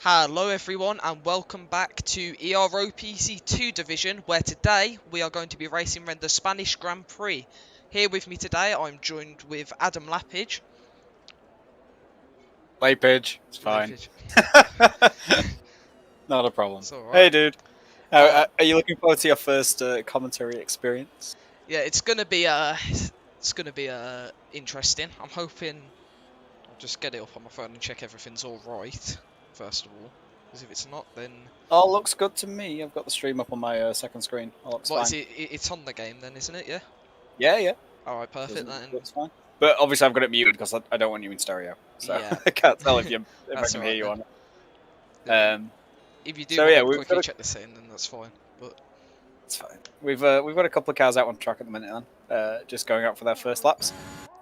Hello everyone and welcome back to Ero Pc2 division, where today we are going to be racing around the Spanish Grand Prix. Here with me today I'm joined with Adam Lapidge. Lapidge, it's fine. Lapidge. Not a problem. It's alright. Hey dude, are you looking forward to your first commentary experience? Yeah, it's gonna be interesting. I'm hoping I'll just get it up on my phone and check everything's alright, first of all. Because if it's not, then All looks good to me. I've got the stream up on my second screen. All looks what fine. is it? It's on the game then, isn't it? Yeah? Yeah. Alright, perfect then. Looks fine. But obviously I've got it muted because I don't want you in stereo. So Yeah. I can't tell if I That's can alright hear you then. on it. If you do So want yeah, to we've quickly got check the setting, then that's fine. But it's fine. We've got a couple of cars out on track at the minute then, just going out for their first laps.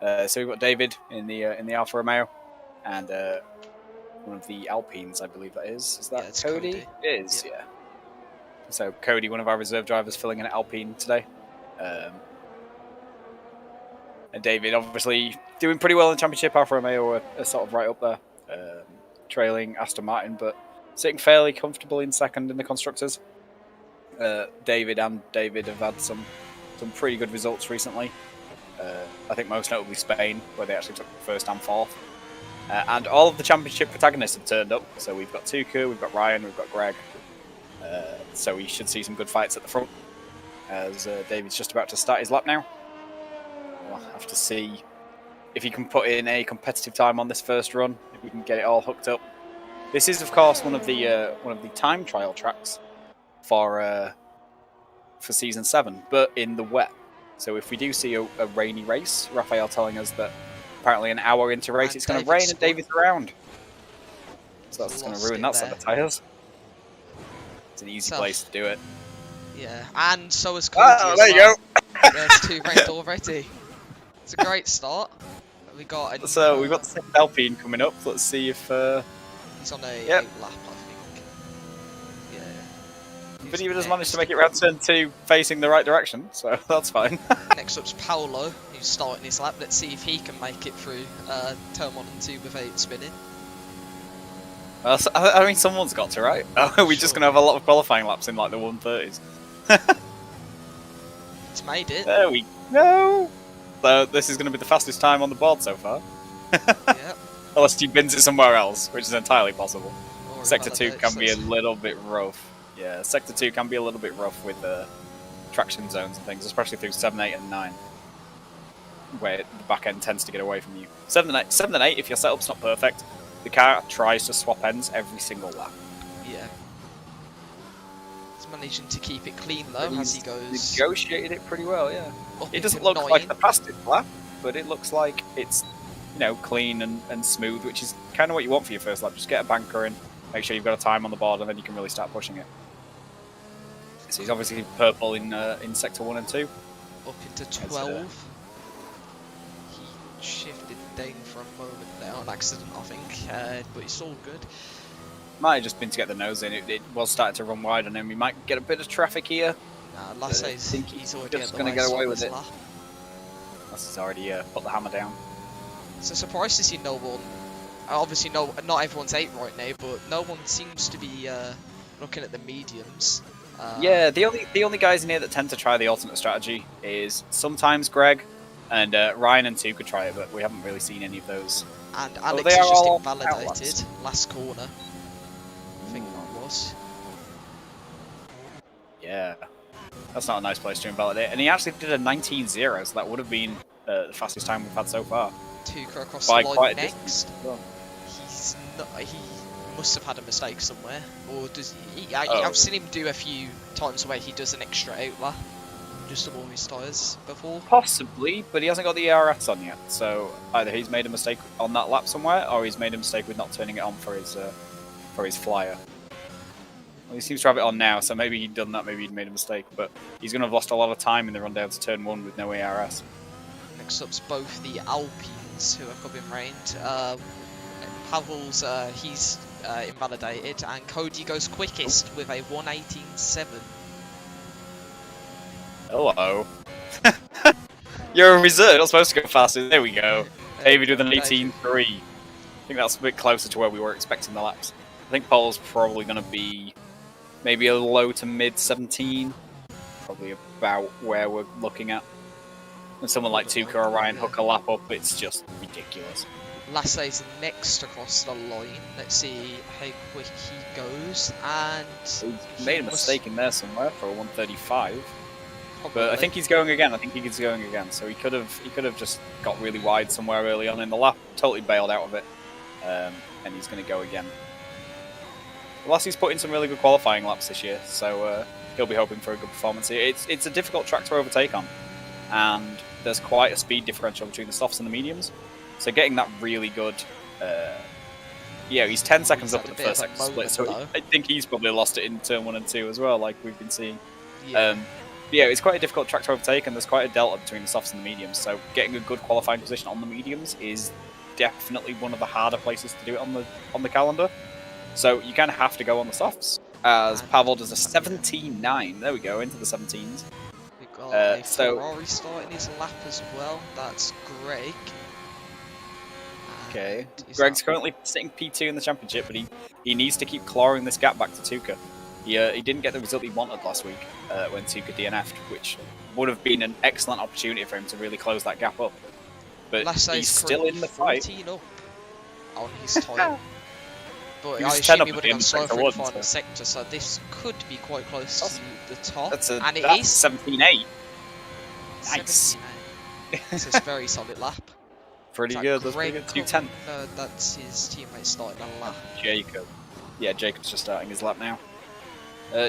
So we've got David in the Alfa Romeo, and one of the Alpines, I believe that is. Is that yeah, it's Cody? It is, yeah. So Cody, one of our reserve drivers, filling in at Alpine today. And David, obviously, doing pretty well in the championship. Alfa Romeo are sort of right up there, trailing Aston Martin, but sitting fairly comfortable in second in the constructors. David and David have had some pretty good results recently. I think most notably Spain, where they actually took first and fourth. And all of the championship protagonists have turned up. So we've got Tuku, we've got Ryan, we've got Greg. So we should see some good fights at the front. As David's just about to start his lap now. We'll have to see if he can put in a competitive time on this first run. If we can get it all hooked up. This is, of course, one of the time trial tracks for season 7, but in the wet. So if we do see a rainy race, Raphael telling us that apparently an hour into race it's going to rain and David's around. So that's going to ruin that set of tyres. It's an easy place to do it. Yeah, and so is Cody as there you well. go. There's 2 ranked already. It's a great start. We've got the 6th Alpine coming up. Let's see if he's on a lap, I think. Yeah. But he has managed to make it around turn 2 facing the right direction, so that's fine. Next up's Paolo, who's starting his lap. Let's see if he can make it through turn 1 and 2 without spinning. I mean, someone's got to, right? We're just going to have a lot of qualifying laps in like the 130s. It's made it. There we go. So this is going to be the fastest time on the board so far. Yep. Unless he bins it somewhere else, which is entirely possible. Or Sector 2 can be a little bit rough. Yeah, Sector 2 can be a little bit rough with traction zones and things, especially through 7, 8 and 9. Where the back end tends to get away from you. 7 and 8, if your setup's not perfect, the car tries to swap ends every single lap. Yeah. He's managing to keep it clean though as he goes. Negotiated it pretty well, yeah. It doesn't look 9. like the fastest lap, but it looks like it's, clean and smooth, which is kind of what you want for your first lap. Just get a banker in, make sure you've got a time on the board, and then you can really start pushing it. So he's obviously purple in sector 1 and 2. Up into 12. He shifted down for a moment there on accident, I think, but it's all good. Might have just been to get the nose in. It was starting to run wide on him. We might get a bit of traffic here. Lasse's he's already just going to get away with it. Lap. Lasse's already put the hammer down. So surprised to see no one. Obviously, not everyone's 8 right now, but no one seems to be looking at the mediums. Yeah, the only guys in here that tend to try the alternate strategy is sometimes Greg and Ryan and 2 could try it, but we haven't really seen any of those. And Alex is just invalidated last corner. I think that was. Yeah, that's not a nice place to invalidate. And he actually did a 19.0, so that would have been the fastest time we've had so far. Tuka across the line next. He's not. He must have had a mistake somewhere, or does he? I've seen him do a few times where he does an extra outlap just to warm his tyres before. Possibly, but he hasn't got the ERS on yet. So either he's made a mistake on that lap somewhere, or he's made a mistake with not turning it on for his flyer. Well, he seems to have it on now, so maybe he'd done that, maybe he'd made a mistake, but he's going to have lost a lot of time in the run down to turn 1 with no ARS. Next up's both the Alpines, who are coming round. Pavel's, he's invalidated, and Cody goes quickest with a 1:18.7. Hello. You're a reserve, you're not supposed to go faster. There we go. David with an 18.3. I think that's a bit closer to where we were expecting the laps. I think pole's probably going to be maybe a low to mid 17, probably about where we're looking at. And someone like Tuka or Ryan hook a lap up, it's just ridiculous. Lasse's next across the line. Let's see how quick he goes. And he made a mistake in there somewhere for a 135. Probably. But I think he's going again. So he could have just got really wide somewhere early on in the lap, totally bailed out of it, and he's going to go again. Lassie's put in some really good qualifying laps this year, so he'll be hoping for a good performance here. It's a difficult track to overtake on, and there's quite a speed differential between the softs and the mediums. So getting that really good, he's 10 seconds up at the first second split, so I think he's probably lost it in turn 1 and 2 as well, like we've been seeing. Yeah, it's quite a difficult track to overtake, and there's quite a delta between the softs and the mediums. So getting a good qualifying position on the mediums is definitely one of the harder places to do it on the calendar. So you kind of have to go on the softs. As Pavel does a 17.9. There we go, into the 17s. We've got Ferrari starting his lap as well. That's Greg. Okay, Greg's currently sitting P2 in the championship, but he needs to keep clawing this gap back to Tuka. He didn't get the result he wanted last week when Tuka DNF'd, which would have been an excellent opportunity for him to really close that gap up. But he's still in the fight. 14 up on his time. But I 10 assume he would have gone slow for the final so. sector, so this could be quite close to the top. That's and it is 17.8. Nice. 17.8. It's a very solid lap. Pretty good. That's pretty good. 2:10. That's his teammate starting a lap. Jacob. Yeah, Jacob's just starting his lap now.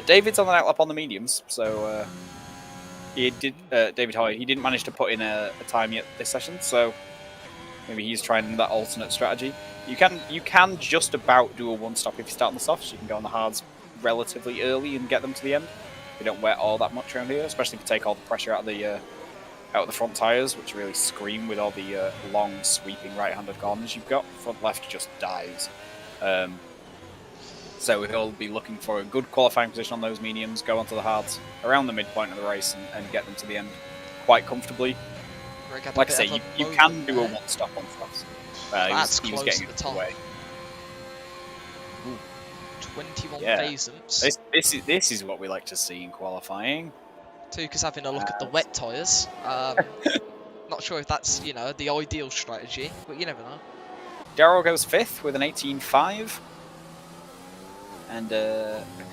David's on the out lap on the mediums, so he did. David Hoy. He didn't manage to put in a time yet this session, so maybe he's trying that alternate strategy. You can just about do a one stop if you start on the softs. You can go on the hards relatively early and get them to the end. You don't wet all that much around here, especially if you take all the pressure out of the front tyres, which really scream with all the long sweeping right-handed corners you've got. Front left just dies. So he'll be looking for a good qualifying position on those mediums, go onto the hards around the midpoint of the race and get them to the end quite comfortably. Like I say, you can do a one stop on softs. He was getting at the top. Away. 21 yeah. thousandths. This is what we like to see in qualifying. Tuka's having a look at the wet tyres. Not sure if that's, the ideal strategy, but you never know. Darryl goes 5th with an 18.5. And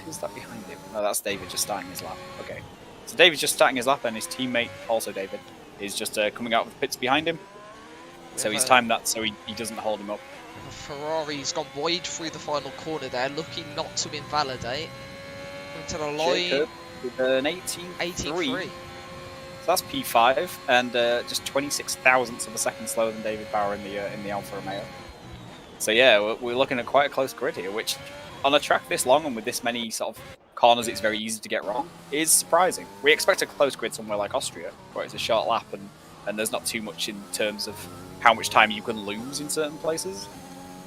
who's that behind him? Oh, that's David just starting his lap. Okay. So David's just starting his lap, and his teammate, also David, is just coming out of the pits behind him. So he's timed that so he doesn't hold him up. Ferrari's gone wide through the final corner there, looking not to invalidate. Into the line. Jacob with an 18.3. So that's P5, and just 26 thousandths of a second slower than David Bauer in the Alfa Romeo. So yeah, we're looking at quite a close grid here, which on a track this long and with this many sort of corners it's very easy to get wrong, is surprising. We expect a close grid somewhere like Austria, where it's a short lap and there's not too much in terms of how much time you can lose in certain places.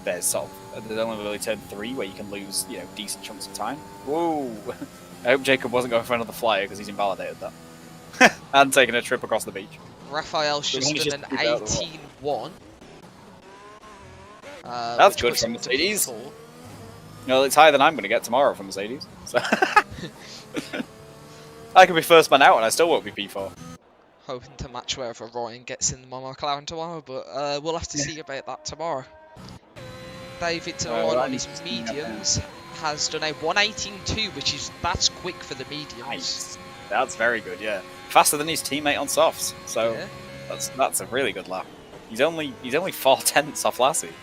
There's only really turn 3 where you can lose, decent chunks of time. Whoa! I hope Jacob wasn't going for another flyer because he's invalidated that. And taking a trip across the beach. Raphael's just done an 18.1. That's good from Mercedes. No, it's higher than I'm going to get tomorrow from Mercedes. So I could be first man out and I still won't be P4. Hoping to match wherever Ryan gets in my McLaren tomorrow, but we'll have to see about that tomorrow. David to the line on his mediums has done a 118.2, that's quick for the mediums. Nice. That's very good, yeah. Faster than his teammate on softs, so that's a really good lap. He's only 4/10 off Lassie,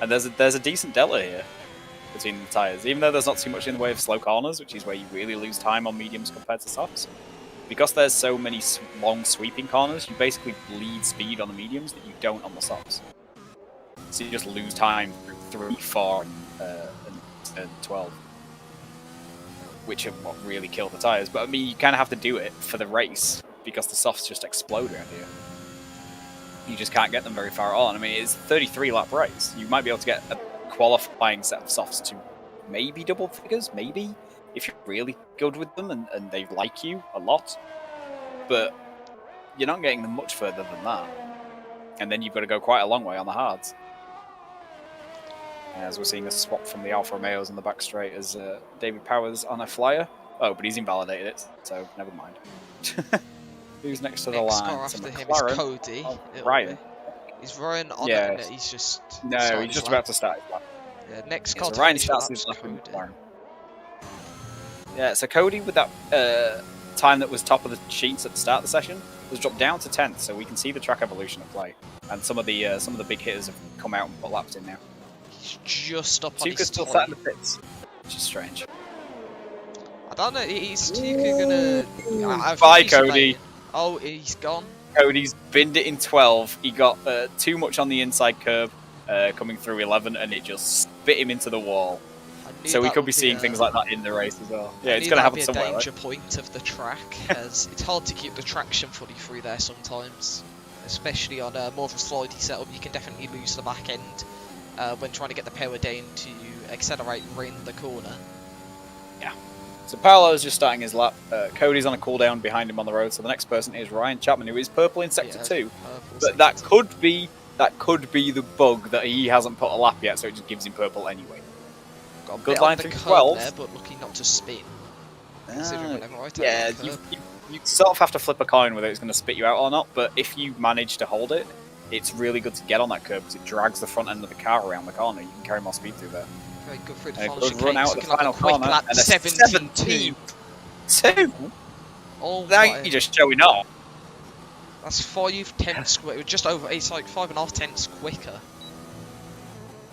and there's a decent delta here between the tyres, even though there's not too much in the way of slow corners, which is where you really lose time on mediums compared to softs. Because there's so many long sweeping corners, you basically bleed speed on the mediums that you don't on the softs. So you just lose time through 3, 4, and 12, which are what really kill the tyres. But I mean, you kind of have to do it for the race because the softs just explode around here. You just can't get them very far on. I mean, it's a 33 lap race. You might be able to get a qualifying set of softs to maybe double figures, maybe, if you're really good with them and they like you a lot. But you're not getting them much further than that. And then you've got to go quite a long way on the hards. As we're seeing a swap from the Alfa Romeos in the back straight as David Powers on a flyer. Oh, but he's invalidated it, so never mind. Who's next to the Next line? car So after him is McLaren. Cody. Oh, Ryan. Is Ryan on it? Yeah. No, he's just. No, he's just about to start his lap. Yeah, next Yeah, car so to Ryan finish starts the his lap's lap in Cody. McLaren. Yeah, so Cody with that time that was top of the sheets at the start of the session was dropped down to 10th, so we can see the track evolution at play. And some of the big hitters have come out and put laps in now. He's just up on his Tuka's still time. sat in the pits, which is strange. I don't know, is Tuka gonna... I Bye, think he's Cody. evading. Oh, he's gone. Cody's binned it in 12. He got too much on the inside curb coming through 11, and it just spit him into the wall. So we could be seeing things like that in the race as well. Yeah, it's going to happen somewhere, be a danger right? point of the track, as it's hard to keep the traction fully through there sometimes. Especially on more of a slidey setup, you can definitely lose the back end when trying to get the power down to accelerate in the corner. Yeah. So Paolo's just starting his lap. Cody's on a cooldown behind him on the road. So the next person is Ryan Chapman, who is purple in sector 2. But that could be the bug that he hasn't put a lap yet, so it just gives him purple anyway. Got a good bit line on the through curb 12. there, but lucky not to spin. Yeah, you sort of have to flip a coin whether it's going to spit you out or not. But if you manage to hold it, it's really good to get on that curb because it drags the front end of the car around the corner. You can carry more speed through there. Very good through the And final a good run out chicane, of the final quick corner lap, and a 17-2. 17-2? Oh now my. you're just showing off. That's 5 tenths quicker, just over, it's like 5.5 tenths quicker.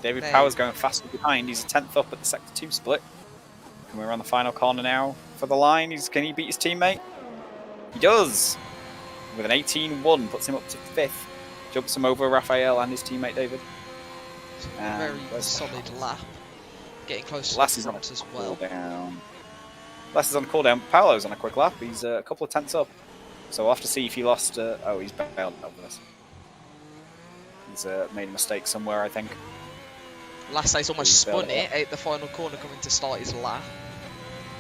David Powers going faster behind. He's a 10th up at the sector 2 split. And we're on the final corner now for the line. Can he beat his teammate? He does! With an 18-1, puts him up to 5th. Jumps him over Raphael and his teammate David. Very solid lap. Getting close to the front as well. Les is on a cooldown. Paolo's on a quick lap. He's a couple of tenths up. So we'll have to see if he lost... oh, he's bailed out of this. He's made a mistake somewhere, I think. Lassay's almost spun it at the final corner coming to start his lap.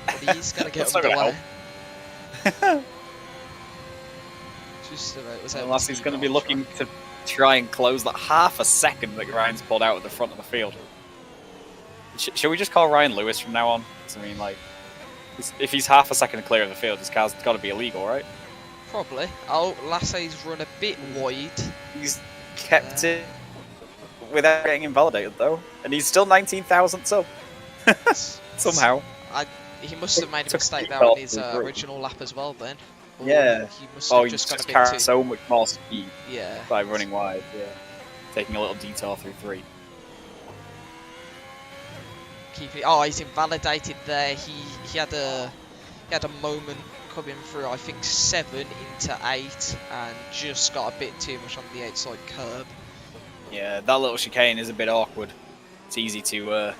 But he's going to get underway. Just about was Unless he's going to be looking to try and close that half a second that Ryan's pulled out at the front of the field. Shall we just call Ryan Lewis from now on? I mean, like, if he's half a second clear of the field, his car's got to be illegal, right? Probably. Oh, Lassay's run a bit wide. He's kept it without getting invalidated, though. And he's still 19,000th up. Somehow. He must have made a mistake there on his original lap as well, then. Or yeah. He must have just got a bit carried so much more speed yeah. by running wide. Yeah. Taking a little detour through 3. Oh, he's invalidated there. He had a moment coming through, I think 7 into 8, and just got a bit too much on the outside curb. Yeah, that little chicane is a bit awkward. It's easy to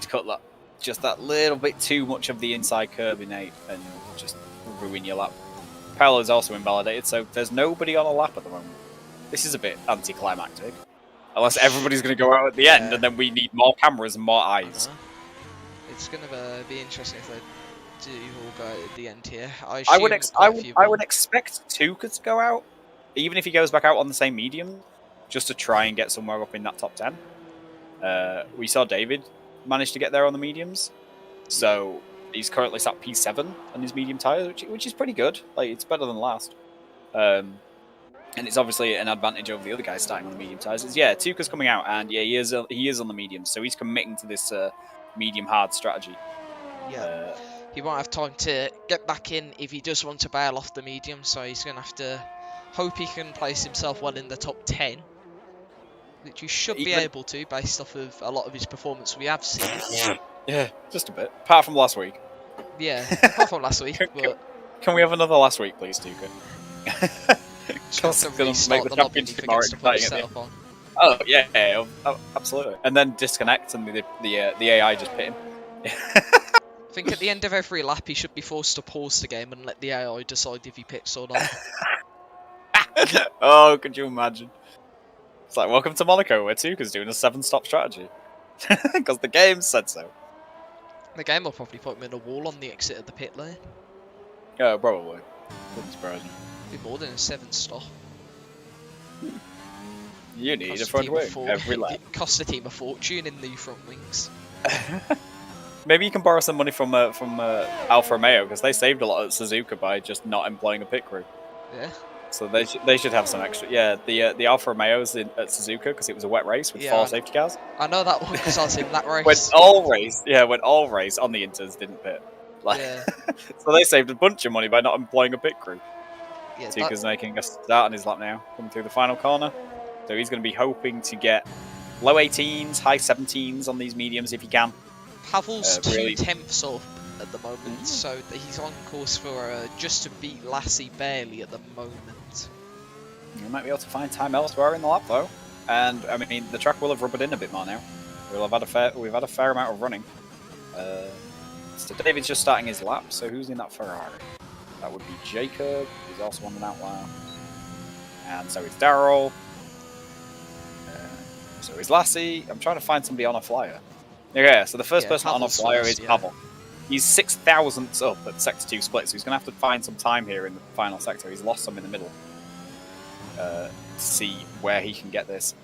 cut that just that little bit too much of the inside curb in 8 and just ruin your lap. Paolo's also invalidated, so there's nobody on a lap at the moment. This is a bit anticlimactic. Unless everybody's going to go out at the end, and then we need more cameras and more eyes. It's going to be interesting if they do all go out at the end here. I would expect Tuka to go out, even if he goes back out on the same medium, just to try and get somewhere up in that top 10. We saw David manage to get there on the mediums, so he's currently sat P7 on his medium tyres, which is pretty good. Like, it's better than last. And it's obviously an advantage over the other guys starting on the medium tyres. Yeah, Tuka's coming out, and yeah, he is on the medium, so he's committing to this medium hard strategy. Yeah, he won't have time to get back in if he does want to bail off the medium, so he's going to have to hope he can place himself well in the top 10, which he should be able to based off of a lot of his performance we have seen. Yeah, just a bit. Apart from last week. Yeah, apart from last week. Can we have another last week, please, Tuka? Just to restart the lobby if he forgets to put his setup on. Oh yeah, absolutely. And then disconnect, and the AI just pit him. I think at the end of every lap, he should be forced to pause the game and let the AI decide if he pits or not. Oh, could you imagine? It's like, welcome to Monaco, where Tuka's doing a 7-stop strategy. Because the game said so. The game will probably put him in a wall on the exit of the pit lane. Yeah, probably. Wouldn't surprise me. Be more than a 7-stop. You need a front wing every lap. It costs the team a fortune in the front wings. Maybe you can borrow some money from Alfa Romeo, because they saved a lot at Suzuka by just not employing a pit crew. Yeah. So they should have some extra. Yeah, the Alfa Romeos at Suzuka, because it was a wet race with 4 safety cars. I know that one because I was in that race. When all race on the Inters didn't pit. Like, Yeah. So they saved a bunch of money by not employing a pit crew. Yeah, Suzuka's making a start on his lap now, coming through the final corner. So he's going to be hoping to get low 18s, high 17s on these mediums if he can. Pavel's really 2/10 up at the moment, so he's on course for just to beat Lassie barely at the moment. You might be able to find time elsewhere in the lap though, and I mean the track will have rubbered in a bit more now. We've had a fair amount of running. So David's just starting his lap. So who's in that Ferrari? That would be Jacob, who's also on an outlier, and so is Daryl. So is Lassie. I'm trying to find somebody on a flyer. Okay, so the first person on a flyer is Pavel. He's 6 thousandths up at Sector 2 split, so he's going to have to find some time here in the final sector. He's lost some in the middle. To see where he can get this.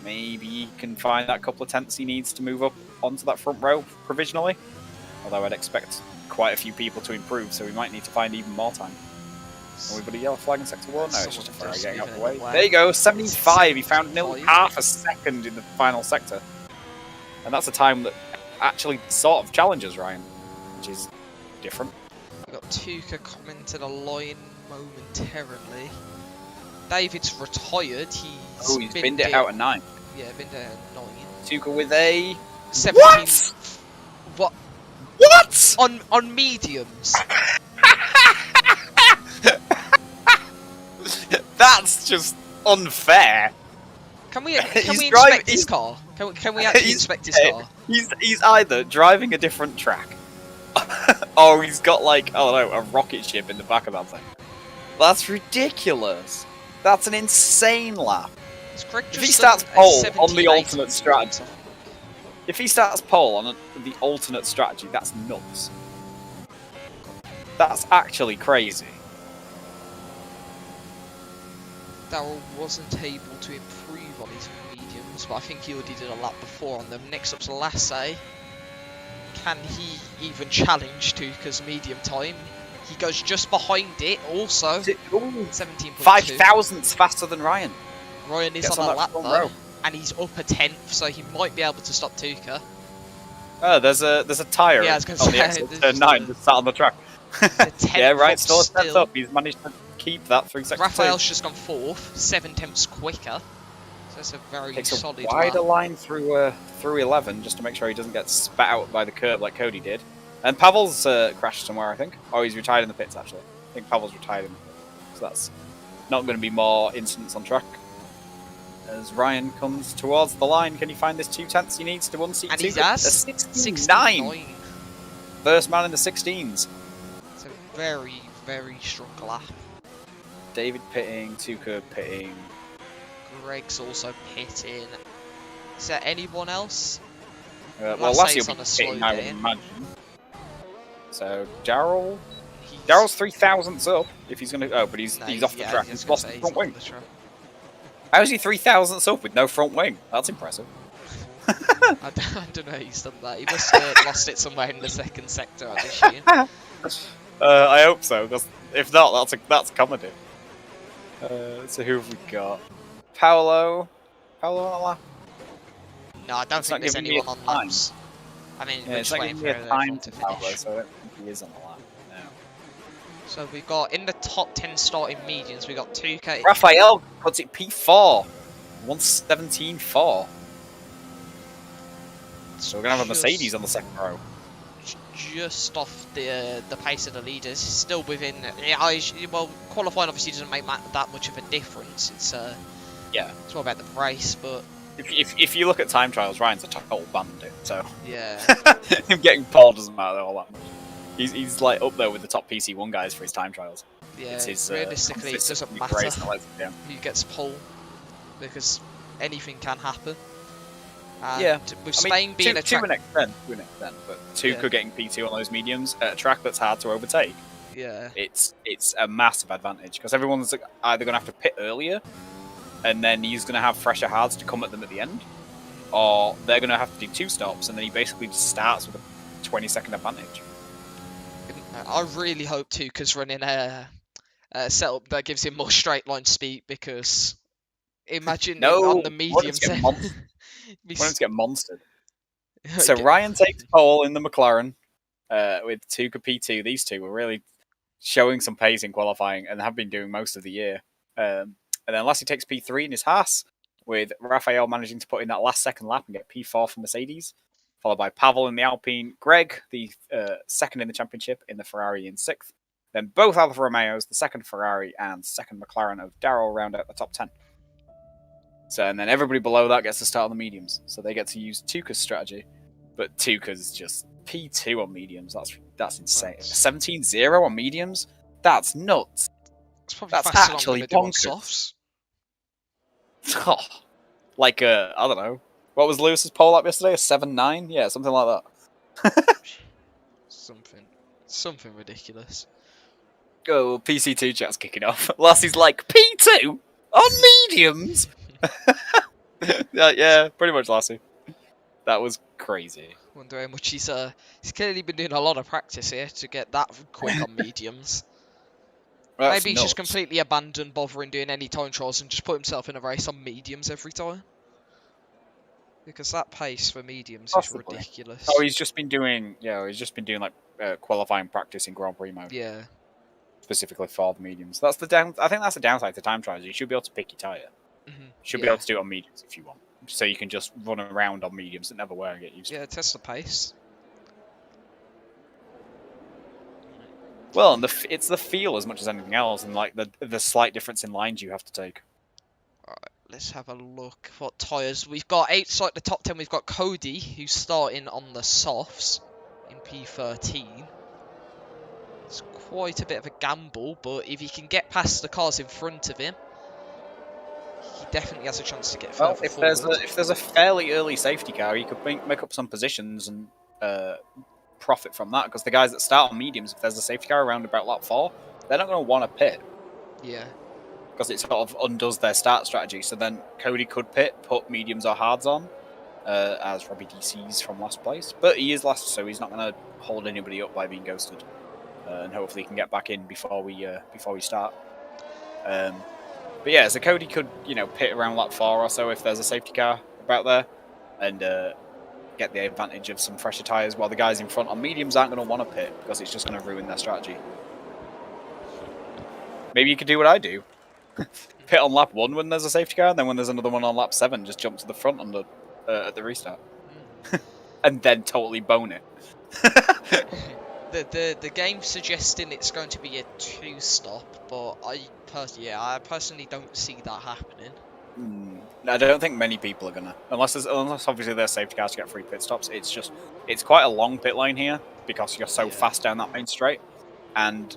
Maybe he can find that couple of tenths he needs to move up onto that front row provisionally. Although I'd expect quite a few people to improve, so we might need to find even more time. Everybody yellow flag in Sector 1? No, it's just a Ferrari getting out of the way. There you go, 75. He found nearly half a second in the final sector. And that's a time that actually sort of challenges Ryan, which is different. We've got Tuka commented a line momentarily. David's retired. He's binned it out at 9. Yeah, binned it at 9. Tuka with a 17. What? What? On mediums. That's just unfair. Can we inspect his car? Can we actually inspect his car? He's either driving a different track, or he's got like, I don't know, a rocket ship in the back of that thing. That's ridiculous. That's an insane lap. If he starts pole on the alternate strategy, that's nuts. That's actually crazy. Daryl wasn't able to improve on his mediums, but I think he already did a lap before on them. Next up's Lassie. Can he even challenge Tuka's medium time? He goes just behind it also. 17.2. 5 thousandths faster than Ryan. Ryan is on a lap though, and he's up a 10th, so he might be able to stop Tuka. Oh, there's a tyre on the exit turn 9 just sat on the track. Yeah, right, still a step up. He's managed to keep that through Sector 2. Raphael's just gone 4th, 7 tenths quicker. So that's a very solid Takes a wider line through 11 just to make sure he doesn't get spat out by the curb like Cody did. And Pavel's crashed somewhere, I think. Oh, he's retired in the pits, actually. I think Pavel's retired in the pits. So that's not going to be more incidents on track. As Ryan comes towards the line, can he find this 2 tenths he needs to unseat? And he has. 69. First man in the 16s. It's a very, very strong lap. David pitting, Tuka pitting. Greg's also pitting. Is there anyone else? Well, Lassie will be pitting, I would imagine. So, Daryl's 3 thousandths up if he's going to... Oh, but he's off the track. He's lost the front wing. How is he 3 thousandths up with no front wing? That's impressive. I don't know how he's done that. He must have lost it somewhere in the second sector, I'd assume. I hope so, because if not, that's comedy. So who have we got? Paolo on a lap? No, I don't think there's anyone on laps. I mean, yeah, it's not giving me a time to Paolo, so I don't think he is on the lap now. So we've got, in the top 10 starting medians, we've got 2K. Raphael puts it P4. 117.4. So we're going to have a Mercedes on the second row. Just off the pace of the leaders, still within. Well, qualifying obviously doesn't make that much of a difference. It's it's more about the race, but if you look at time trials, Ryan's a total bandit. So yeah, him getting pole doesn't matter all that much. He's like up there with the top PC1 guys for his time trials. Yeah, realistically, it doesn't matter who gets pole because anything can happen. And with Spain being a track... to an extent, but Tuka getting P2 on those mediums at a track that's hard to overtake. Yeah, it's a massive advantage because everyone's either going to have to pit earlier and then he's going to have fresher hards to come at them at the end, or they're going to have to do 2 stops, and then he basically just starts with a 20-second advantage. I really hope Tuca's running a setup that gives him more straight line speed, because imagine on the mediums. I want him to get monstered. So Ryan takes pole in the McLaren with Tuca P2. These two were really showing some pace in qualifying and have been doing most of the year. And then Lassie takes P3 in his Haas, with Raphael managing to put in that last second lap and get P4 for Mercedes, followed by Pavel in the Alpine, Greg, the second in the championship, in the Ferrari in 6th. Then both Alfa Romeos, the second Ferrari and second McLaren of Darrell, round out the top 10. So, and then everybody below that gets to start on the mediums. So they get to use Tuca's strategy. But Tuca's just P2 on mediums. That's insane. 17-0 on mediums? That's nuts. That's actually bonkers. Oh, like, I don't know. What was Lewis's pole up yesterday? A 7-9? Yeah, something like that. Something ridiculous. Oh, PC2 chat's kicking off. Lassie's like, P2? On mediums? Yeah, pretty much Lassie. That was crazy. Wonder how much he's clearly been doing a lot of practice here to get that quick on mediums. Maybe he's just completely abandoned bothering doing any time trials and just put himself in a race on mediums every time. Because that pace for mediums is ridiculous. Oh, he's just been doing like qualifying practice in Grand Prix mode. Yeah. Specifically for the mediums. I think that's the downside to time trials. You should be able to pick your tyre. Mm-hmm. You should be able to do it on mediums if you want. So you can just run around on mediums and never wear and get used to it. Yeah, test the pace. Well, and it's the feel as much as anything else, and like the slight difference in lines you have to take. Alright, let's have a look. What tyres? We've got outside the top 10, we've got Cody, who's starting on the softs in P13. It's quite a bit of a gamble, but if he can get past the cars in front of him, he definitely has a chance to get further forward. If there's a fairly early safety car, you could make up some positions and profit from that, because the guys that start on mediums, if there's a safety car around about lap 4, they're not going to want to pit. Yeah. Because it sort of undoes their start strategy. So then Cody could pit, put mediums or hards on, as Robbie DC's from last place. But he is last, so he's not going to hold anybody up by being ghosted. And hopefully he can get back in before we start. But yeah, so Cody could, pit around lap 4 or so if there's a safety car about there, and get the advantage of some fresher tyres, while the guys in front on mediums aren't going to want to pit, because it's just going to ruin their strategy. Maybe you could do what I do. Pit on lap 1 when there's a safety car, and then when there's another one on lap 7, just jump to the front on at the restart. And then totally bone it. The game's suggesting it's going to be a 2-stop, but I personally don't see that happening. I don't think many people are gonna, unless obviously there's safety cars to get free pit stops. It's quite a long pit lane here because you're so fast down that main straight, and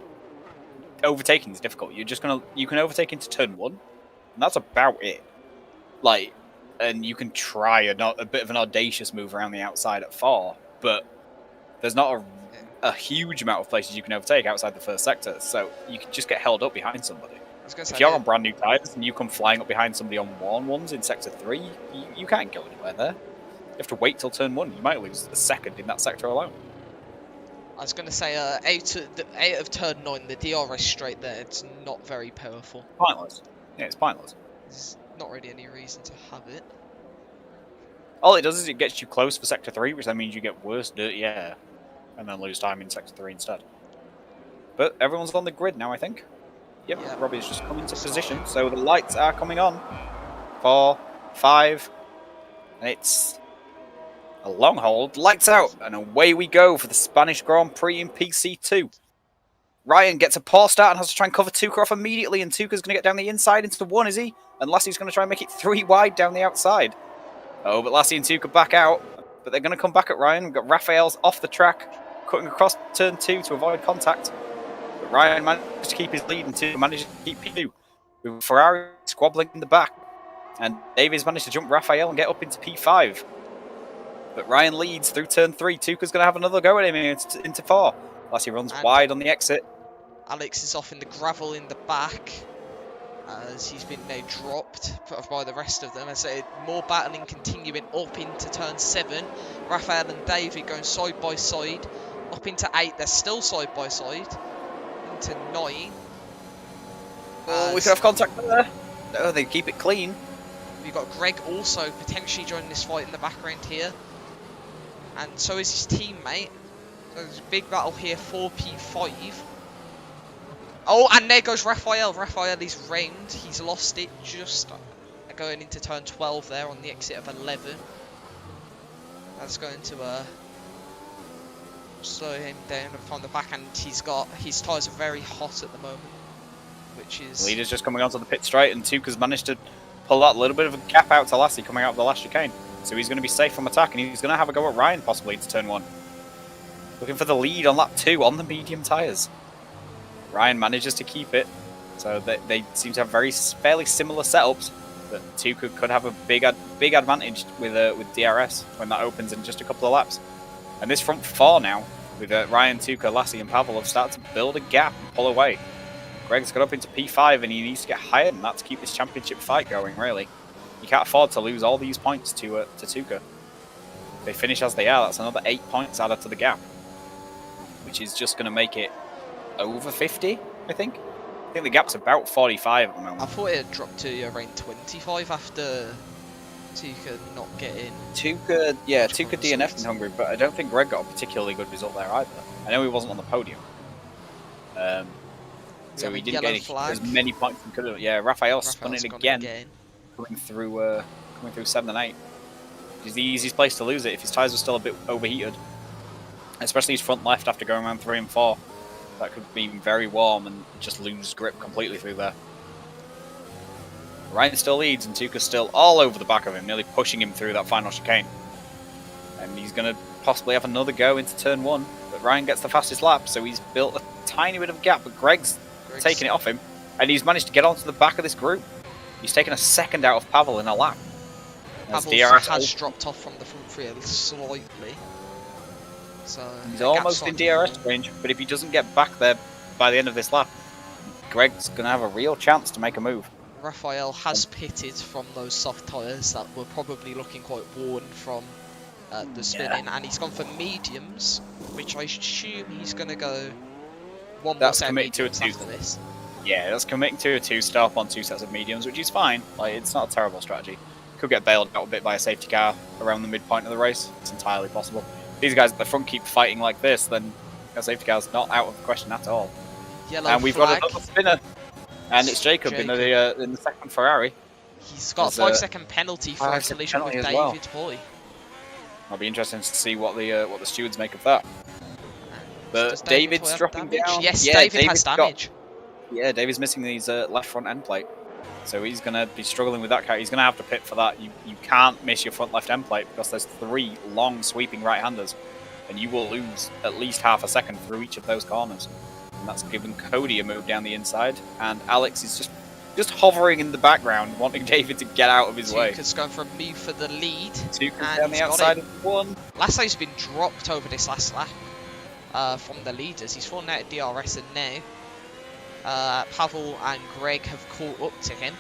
overtaking is difficult. You can overtake into turn 1, and that's about it. Like, and you can try a bit of an audacious move around the outside at 4, but there's not a huge amount of places you can overtake outside the first sector, so you can just get held up behind somebody. If you're on brand new tyres and you come flying up behind somebody on worn ones in sector 3, you can't go anywhere there. You have to wait till turn 1. You might lose a second in that sector alone. I was going to say, out of turn 9, the DRS straight there, it's not very powerful. Pointless. Yeah, it's pointless. There's not really any reason to have it. All it does is it gets you close for sector 3, which then means you get worse dirty air, and then lose time in sector 3 instead. But everyone's on the grid now, I think. Yep, Robbie's just come into position, so the lights are coming on. 4, 5, and it's a long hold. Lights out, and away we go for the Spanish Grand Prix in PC2. Ryan gets a poor start and has to try and cover Tuca off immediately, and Tuca's going to get down the inside into 1, is he? And Lassie's going to try and make it 3 wide down the outside. Oh, but Lassie and Tuca back out, but they're going to come back at Ryan. We've got Raphael's off the track, cutting across turn 2 to avoid contact. But Ryan managed to keep his lead, and Tuca managed to keep P2. With Ferrari squabbling in the back, and Davies managed to jump Raphael and get up into P5. But Ryan leads through turn 3. Tuca's going to have another go at him into 4. Lassie runs wide on the exit. Alex is off in the gravel in the back. as he's been now dropped by the rest of them. As more battling continuing up into turn 7. Raphael and David going side by side. Up into 8, they're still side by side. Into 9. Oh, we could have contact there. No, they keep it clean. We've got Greg also potentially joining this fight in the background here. And so is his teammate. So there's a big battle here, 4P5. Oh, and there goes Raphael. Raphael is round. He's lost it just going into turn 12 there on the exit of 11. That's going to slow him down from the back, and he's got his tyres are very hot at the moment, which is. Leader's just coming onto the pit straight, and Tuka's managed to pull that little bit of a gap out to Lassie coming out of the last chicane. So he's going to be safe from attack, and he's going to have a go at Ryan possibly into turn 1. Looking for the lead on lap 2 on the medium tyres. Ryan manages to keep it, so they seem to have fairly similar setups. But Tuka could have a big advantage with DRS when that opens in just a couple of laps. And this front 4 now, with Ryan, Tuka, Lassie, and Pavel, have started to build a gap and pull away. Greg's got up into P5, and he needs to get higher than that to keep this championship fight going. Really, you can't afford to lose all these points to Tuka. If they finish as they are, that's another 8 points added to the gap, which is just going to make it over 50, I think. I think the gap's about 45 at the moment. I thought it had dropped to around 25 after Tuka not getting. Tuka DNF'd in Hungary, but I don't think Greg got a particularly good result there either. I know he wasn't on the podium. So he didn't get as many points as he could have. Yeah, Raphael's spun it again. Coming through 7 and 8. It's the easiest place to lose it if his tyres are still a bit overheated. Especially his front left after going around 3 and 4. That could be very warm and just lose grip completely through there. Ryan still leads, and Tuka's still all over the back of him, nearly pushing him through that final chicane. And he's going to possibly have another go into turn 1, but Ryan gets the fastest lap, so he's built a tiny bit of a gap, but Greg's taking it off him, and he's managed to get onto the back of this group. He's taken a second out of Pavel in a lap. Pavel has dropped off from the front field slightly. So he's almost in DRS range, but if he doesn't get back there by the end of this lap, Greg's going to have a real chance to make a move. Raphael has pitted from those soft tyres that were probably looking quite worn from the spinning, and he's gone for mediums, which I assume he's going to go one more set of mediums after this. Yeah, that's committing to a 2-stop on 2 sets of mediums, which is fine. Like, it's not a terrible strategy. Could get bailed out a bit by a safety car around the midpoint of the race. It's entirely possible. These guys at the front keep fighting like this, then a safety car's not out of the question at all. Yellow and we've flag. got another spinner, and it's Jacob. In the second Ferrari. He's got a 5-second penalty for a collision with David Hoy. I'll be interested to see what the stewards make of that. But David's dropping down. Yes, yeah, David has damage. David's missing his left front end plate. So he's going to be struggling with that car. He's going to have to pit for that. You can't miss your front left end plate because there's 3 long sweeping right-handers. And you will lose at least half a second through each of those corners. And that's given Cody a move down the inside. And Alex is just hovering in the background, wanting David to get out of his way. Tuka's going for a move for the lead. Tuka's down the outside of 1. Lasso's been dropped over this last lap from the leaders. He's fallen out of DRS, and now Pavel and Greg have caught up to him.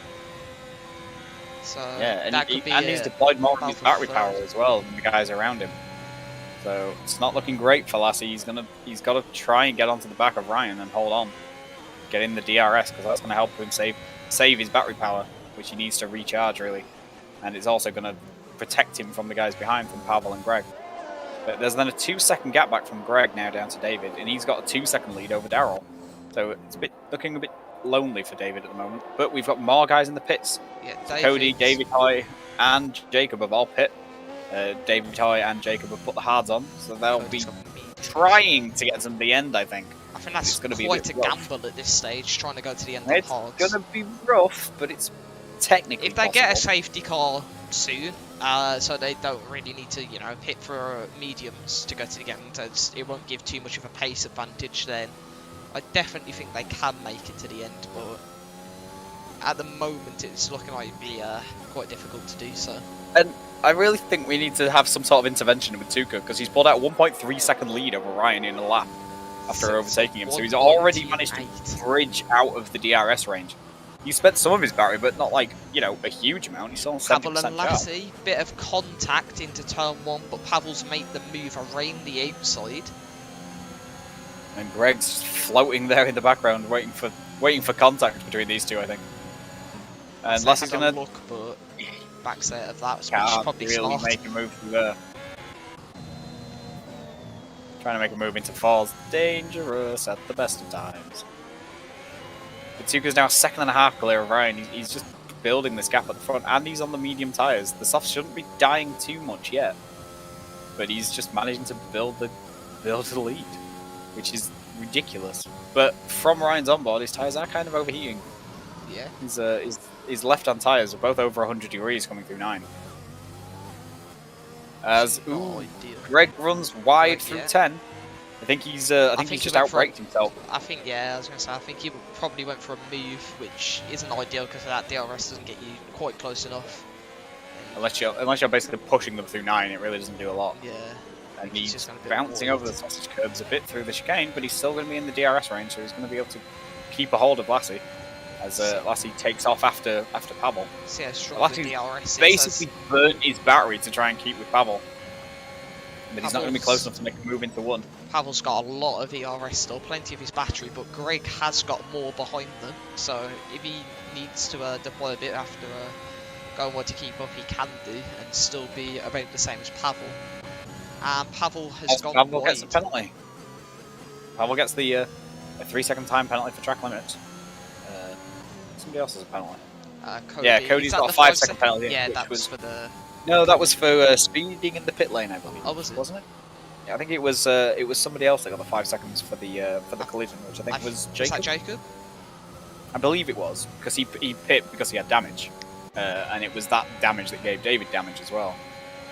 So yeah, and, that could be he's deployed more of his battery power as well than the guys around him. So it's not looking great for Lassie. He's got to try and get onto the back of Ryan and hold on, get in the DRS, because that's going to help him save his battery power, which he needs to recharge really, and it's also going to protect him from the guys behind, from Pavel and Greg. But there's then a 2-second gap back from Greg now down to David, and he's got a 2-second lead over Daryl. So it's looking a bit lonely for David at the moment. But we've got more guys in the pits. Yeah, Cody, David Hoy, and Jacob have all pit. David Hoy and Jacob have put the hards on, so they'll be trying to get them to the end, I think. I think that's going to be quite a gamble at this stage, trying to go to the end of the hards. It's going to be rough, but it's technically if they get a safety car soon, so they don't really need to, pit for mediums to go to the end, it won't give too much of a pace advantage then. I definitely think they can make it to the end, but at the moment it's looking like it'd be quite difficult to do so. And I really think we need to have some sort of intervention with Tuka, because he's pulled out a 1.3 second lead over Ryan in a lap after overtaking him, so he's already managed to bridge out of the DRS range. He spent some of his battery, but not like, you know, a huge amount. He's still on 70% Pavel and charge. Lassie, bit of contact into turn 1, but Pavel's made the move around the outside. And Greg's floating there in the background, waiting for contact between these two, I think. And Lassie's gonna look, but backs out of that, which is can't probably really smart. make a move through there. Trying to make a move into fours, dangerous at the best of times. Patuka's now 2.5 seconds clear of Ryan. He's just building this gap at the front, and he's on the medium tyres. The softs shouldn't be dying too much yet, but he's just managing to build the lead, which is ridiculous. But from Ryan's onboard, his tyres are kind of overheating. Yeah. His left-hand tyres are both over 100 degrees coming through 9. As Greg runs wide through 10. I think he's just outbraked himself. I think, yeah, I was going to say, I think he probably went for a move, which isn't ideal because that DRS doesn't get you quite close enough. Unless you're basically pushing them through 9, it really doesn't do a lot. Yeah. And he's bouncing over the sausage curbs a bit through the chicane, but he's still going to be in the DRS range, so he's going to be able to keep a hold of Lassie as Lassie takes off after Pavel. See how strong Lassie's the DRS basically burnt his battery to try and keep with Pavel. But he's not going to be close enough to make a move into 1. Pavel's got a lot of ERS still, plenty of his battery, but Greg has got more behind them. So if he needs to deploy a bit after going wide to keep up, he can do and still be about the same as Pavel. And Pavel has gone Pavel wide. gets a penalty. Pavel gets the a 3-second time penalty for track limits. Somebody else has a penalty. Cody. Yeah, Cody's got a 5-second penalty. Yeah, that was for the... No, that was for speeding in the pit lane, I believe. Oh, was it? Wasn't it? Yeah, I think it was somebody else that got the 5 seconds for the collision, which I think was Jacob. Was that Jacob? I believe it was, because he pit because he had damage, and it was that damage that gave David damage as well.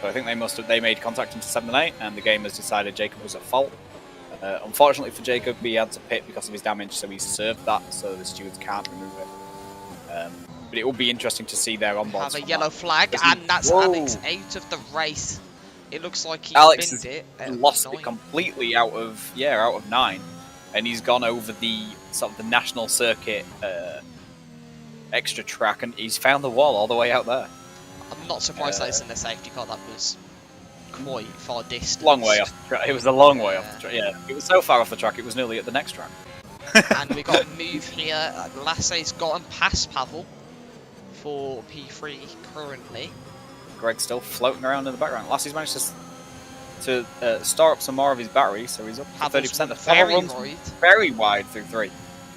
So I think they made contact into 7 and 8, and the game has decided Jacob was at fault. Unfortunately for Jacob, he had to pit because of his damage, so he served that, so the stewards can't remove it. But it will be interesting to see their onboards. Have a yellow flag, and that's Alex out of the race. It looks like he Alex lost it completely out of 9, and he's gone over the sort of the national circuit extra track, and he's found the wall all the way out there. I'm not surprised that isn't a safety car. That was quite far distant. Long way off the track. It was a long way off the track. Yeah, it was so far off the track. It was nearly at the next track. And we got a move here. Lassie's gotten past Pavel for P3 currently. Greg's still floating around in the background. Lassie's managed to store up some more of his battery, so he's up to 30%. The Pavel runs very wide through 3,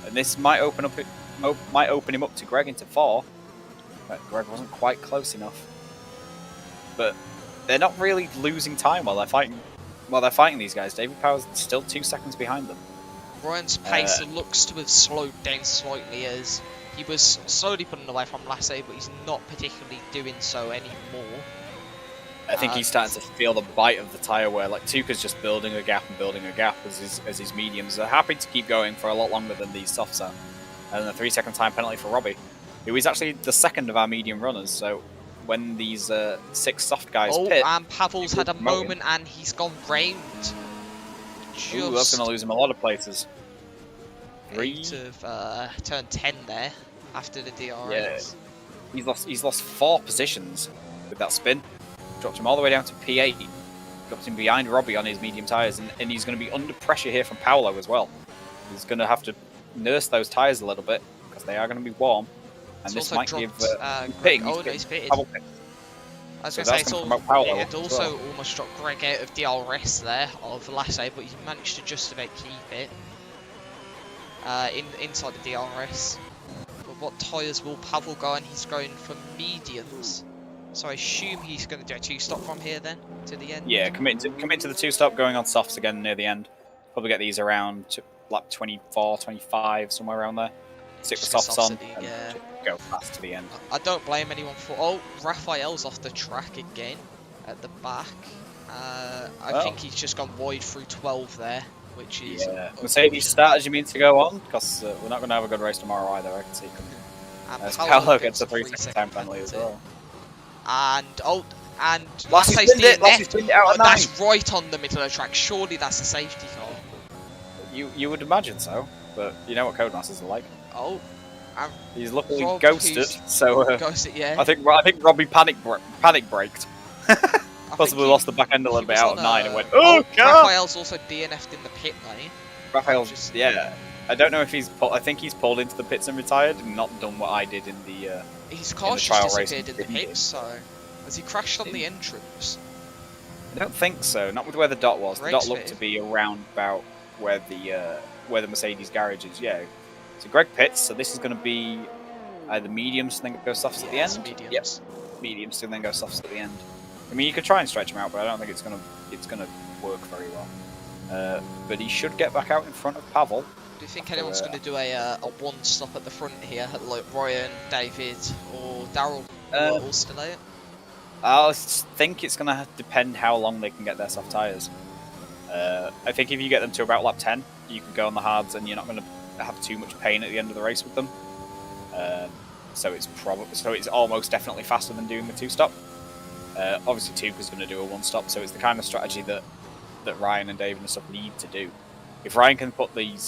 and this might open him up to Greg into 4. But Greg wasn't quite close enough. But they're not really losing time while they're fighting. While they're fighting these guys, David Power's still 2 seconds behind them. Ryan's pace looks to have slowed down slightly as he was slowly pulling away from Lassie, but he's not particularly doing so anymore. I think he's starting to feel the bite of the tyre wear. Like Tuka's just building a gap as his mediums are happy to keep going for a lot longer than these softs are. And then a 3-second time penalty for Robbie, who is actually the second of our medium runners. So when these 6 soft guys pit... and Pavel's had a moment and he's gone round. Ooh, that's going to lose him a lot of places. 3 of turn 10 there after the DRS. Yeah, he's lost 4 positions with that spin. Dropped him all the way down to P8. Dropped him behind Robbie on his medium tyres, and he's going to be under pressure here from Paolo as well. He's going to have to nurse those tyres a little bit because they are going to be warm, and this might give pitting. He's pitted. I was So going to say, it also well. almost dropped Greg out of DRS there, of Lassie, but he's managed to just about keep it inside the DRS. But what tyres will Pavel go on? He's going for mediums. So I assume he's going to do a 2-stop from here then, to the end? Yeah, commit to the 2-stop, going on softs again near the end. Probably get these around to lap 24, 25, somewhere around there. Stick the softs on and go fast to the end. I don't blame anyone for... Oh, Raphael's off the track again at the back. I think he's just gone wide through 12 there, which is... Yeah, Mercedes start as you mean to go on, because we're not going to have a good race tomorrow either, I can see. As Paolo gets a 3-second time penalty as well. And Lassie's pinned it out of 9. That's right on the middle of the track. Surely that's a safety car. You would imagine so, but you know what Codemasters are like. Oh, He's luckily Rob, ghosted, so ghosted, yeah. I think Robbie panic braked. Possibly lost the back end a little bit out of 9 and went, oh god! Raphael's also DNF'd in the pit lane. Raphael's, yeah. I don't know if I think he's pulled into the pits and retired and not done what I did in the his car just disappeared in the pits, so has he crashed on the entrance? I don't think so. Not with where the dot was. The dot looked to be around about where the Mercedes garage is. Yeah. So Greg pits. So this is going to be either mediums and then go softs at the end. Mediums. Yes. Mediums and then go softs at the end. I mean, you could try and stretch him out, but I don't think it's gonna work very well. But he should get back out in front of Pavel. Do you think anyone's going to do a one stop at the front here, like Ryan, David, or Daryl? All still out? I think it's going to depend how long they can get their soft tyres. I think if you get them to about lap 10, you can go on the hards and you're not going to have too much pain at the end of the race with them. So it's almost definitely faster than doing the 2-stop. Obviously, Tuka's going to do a 1-stop, so it's the kind of strategy that Ryan and David and stuff need to do. If Ryan can put the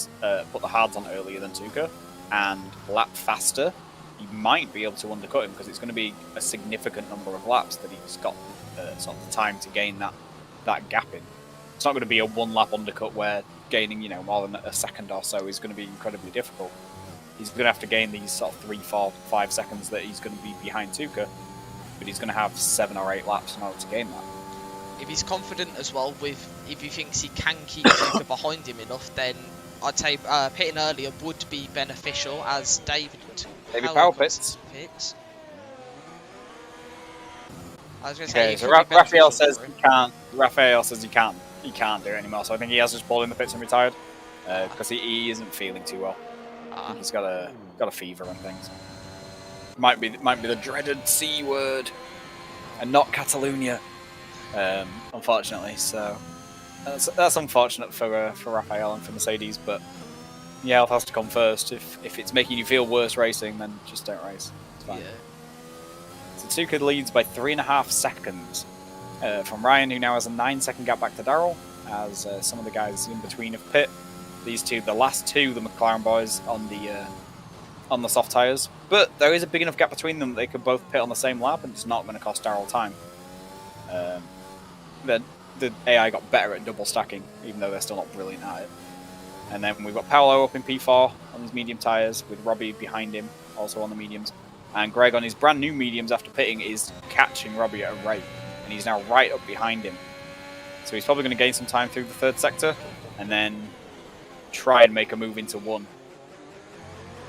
hards on earlier than Tuka and lap faster, you might be able to undercut him because it's going to be a significant number of laps that he's got sort of the time to gain that gap in. It's not going to be a 1-lap undercut where gaining more than a second or so is going to be incredibly difficult. He's going to have to gain these sort of 3, 4, 5 seconds that he's going to be behind Tuka, but he's going to have 7 or 8 laps in order to gain that. If he's confident as well if he thinks he can keep Tuka behind him enough, then I'd say pitting earlier would be beneficial, as David power pits. I was going to say, okay, so Raphael says he can't. Raphael says he can't do it anymore. So I think he has just pulled in the pits and retired because he isn't feeling too well. He's got a fever and things. Might be the dreaded C word, and not Catalonia. Unfortunately, so that's unfortunate for Raphael and for Mercedes, but yeah, health has to come first. If it's making you feel worse racing, then just don't race. It's fine. Yeah. So Tuka leads by 3.5 seconds from Ryan, who now has a 9-second gap back to Daryl, as some of the guys in between have pit. These two, the last two, the McLaren boys on the soft tyres, but there is a big enough gap between them that they could both pit on the same lap, and it's not going to cost Daryl time. The AI got better at double stacking, even though they're still not brilliant at it. And then we've got Paolo up in P4 on his medium tyres, with Robbie behind him, also on the mediums. And Greg on his brand new mediums after pitting is catching Robbie at a rate, and he's now right up behind him. So he's probably going to gain some time through the third sector, and then try and make a move into 1.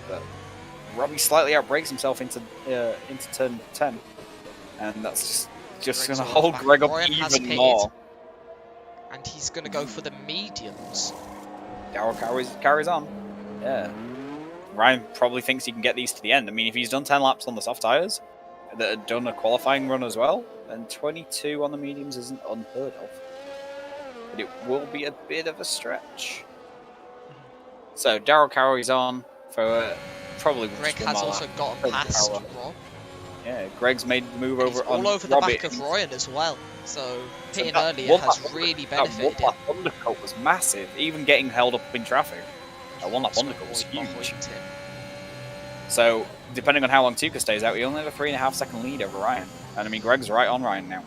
But Robbie slightly outbrakes himself into turn 10, and that's just going to hold Greg up even more. And he's going to go for the mediums. Daryl carries on. Yeah. Ryan probably thinks he can get these to the end. I mean, if he's done 10 laps on the soft tyres that had done a qualifying run as well, then 22 on the mediums isn't unheard of. But it will be a bit of a stretch. So Daryl carries on for probably. Greg has also gotten past Rob. Yeah, Greg's made the move over on all over the Robbie. Back of Ryan as well. So pitting earlier has really benefited him. That undercut was massive, even getting held up in traffic. That one-lap undercut was huge. So depending on how long Tuka stays out, he only have a 3.5 second lead over Ryan. And I mean, Greg's right on Ryan now.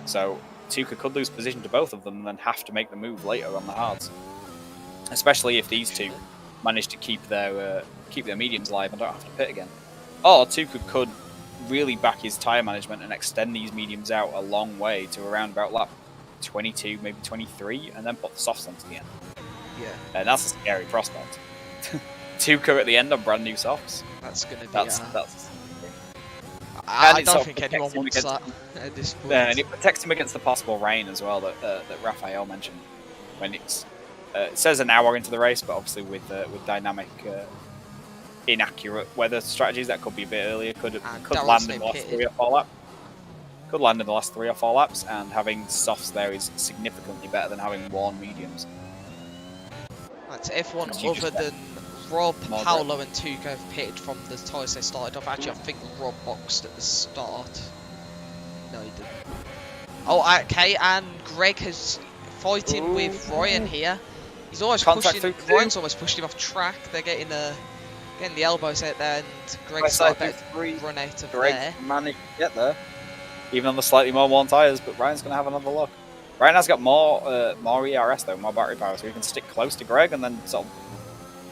So Tuka could lose position to both of them and then have to make the move later on the hards. Especially if these two manage to keep their mediums live and don't have to pit again. Or Tuka could really back his tyre management and extend these mediums out a long way to around about lap 22, maybe 23, and then put the softs onto the end. Yeah. And that's a scary prospect. Tuka at the end on brand new softs. That's going to be... That's I don't think anyone wants that at this point. Yeah, and it protects him against the possible rain as well that Raphael mentioned. When it says an hour into the race, but obviously with dynamic inaccurate weather strategies, that could be a bit earlier. Could land in the last 3 or 4 laps. Could land in the last 3 or 4 laps, and having softs there is significantly better than having worn mediums. That's everyone other than Rob, Paolo, and Tuka have pitted from the tyres they started off. Actually, I think Rob boxed at the start. No, he didn't. Oh, okay, and Greg has fighting with Ryan here. He's almost pushing. Ryan's almost pushed him off track. They're getting Getting the elbows out there, and Greg's got a better run out of there. Managed to get there, even on the slightly more worn tyres, but Ryan's going to have another look. Ryan has got more ERS though, more battery power, so he can stick close to Greg and then sort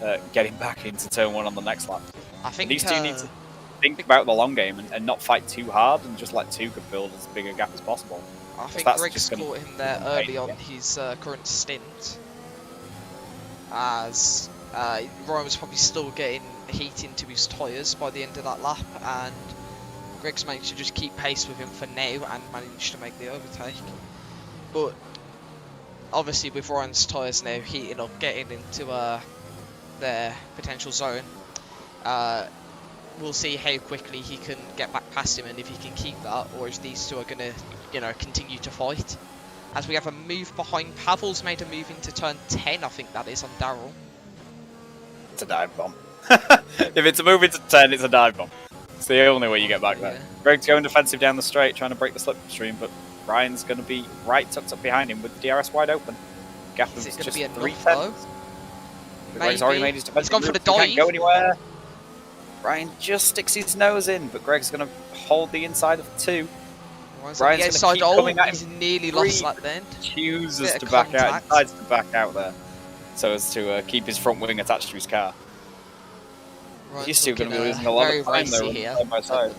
of get him back into turn 1 on the next lap. I think these two need to think about the long game and not fight too hard and just let Tuka build as big a gap as possible. I think Greg's caught him there early on his current stint, as Ryan was probably still getting heat into his tyres by the end of that lap, and Greg's managed to just keep pace with him for now and managed to make the overtake. But obviously with Ryan's tyres now heating up, getting into their potential zone, we'll see how quickly he can get back past him and if he can keep that, or if these two are going to, you know, continue to fight. As we have a move behind, Pavel's made a move into turn 10, I think that is, on Daryl. It's a dive bomb. If it's a move into 10, it's a dive bomb. It's the only way you get back there. Greg's going defensive down the straight, trying to break the slipstream, but Ryan's going to be right tucked up behind him with the DRS wide open. Gap is just 3 tenths. Greg's already made his defensive. He's gone for the dive. dive. Can't go anywhere. Ryan just sticks his nose in, but Greg's going to hold the inside of 2. Ryan's going to keep coming at him. He's nearly lost that then. Chooses to back out, decides to back out there, so as to keep his front wing attached to his car. These two are going to be losing a lot of time though, side by side.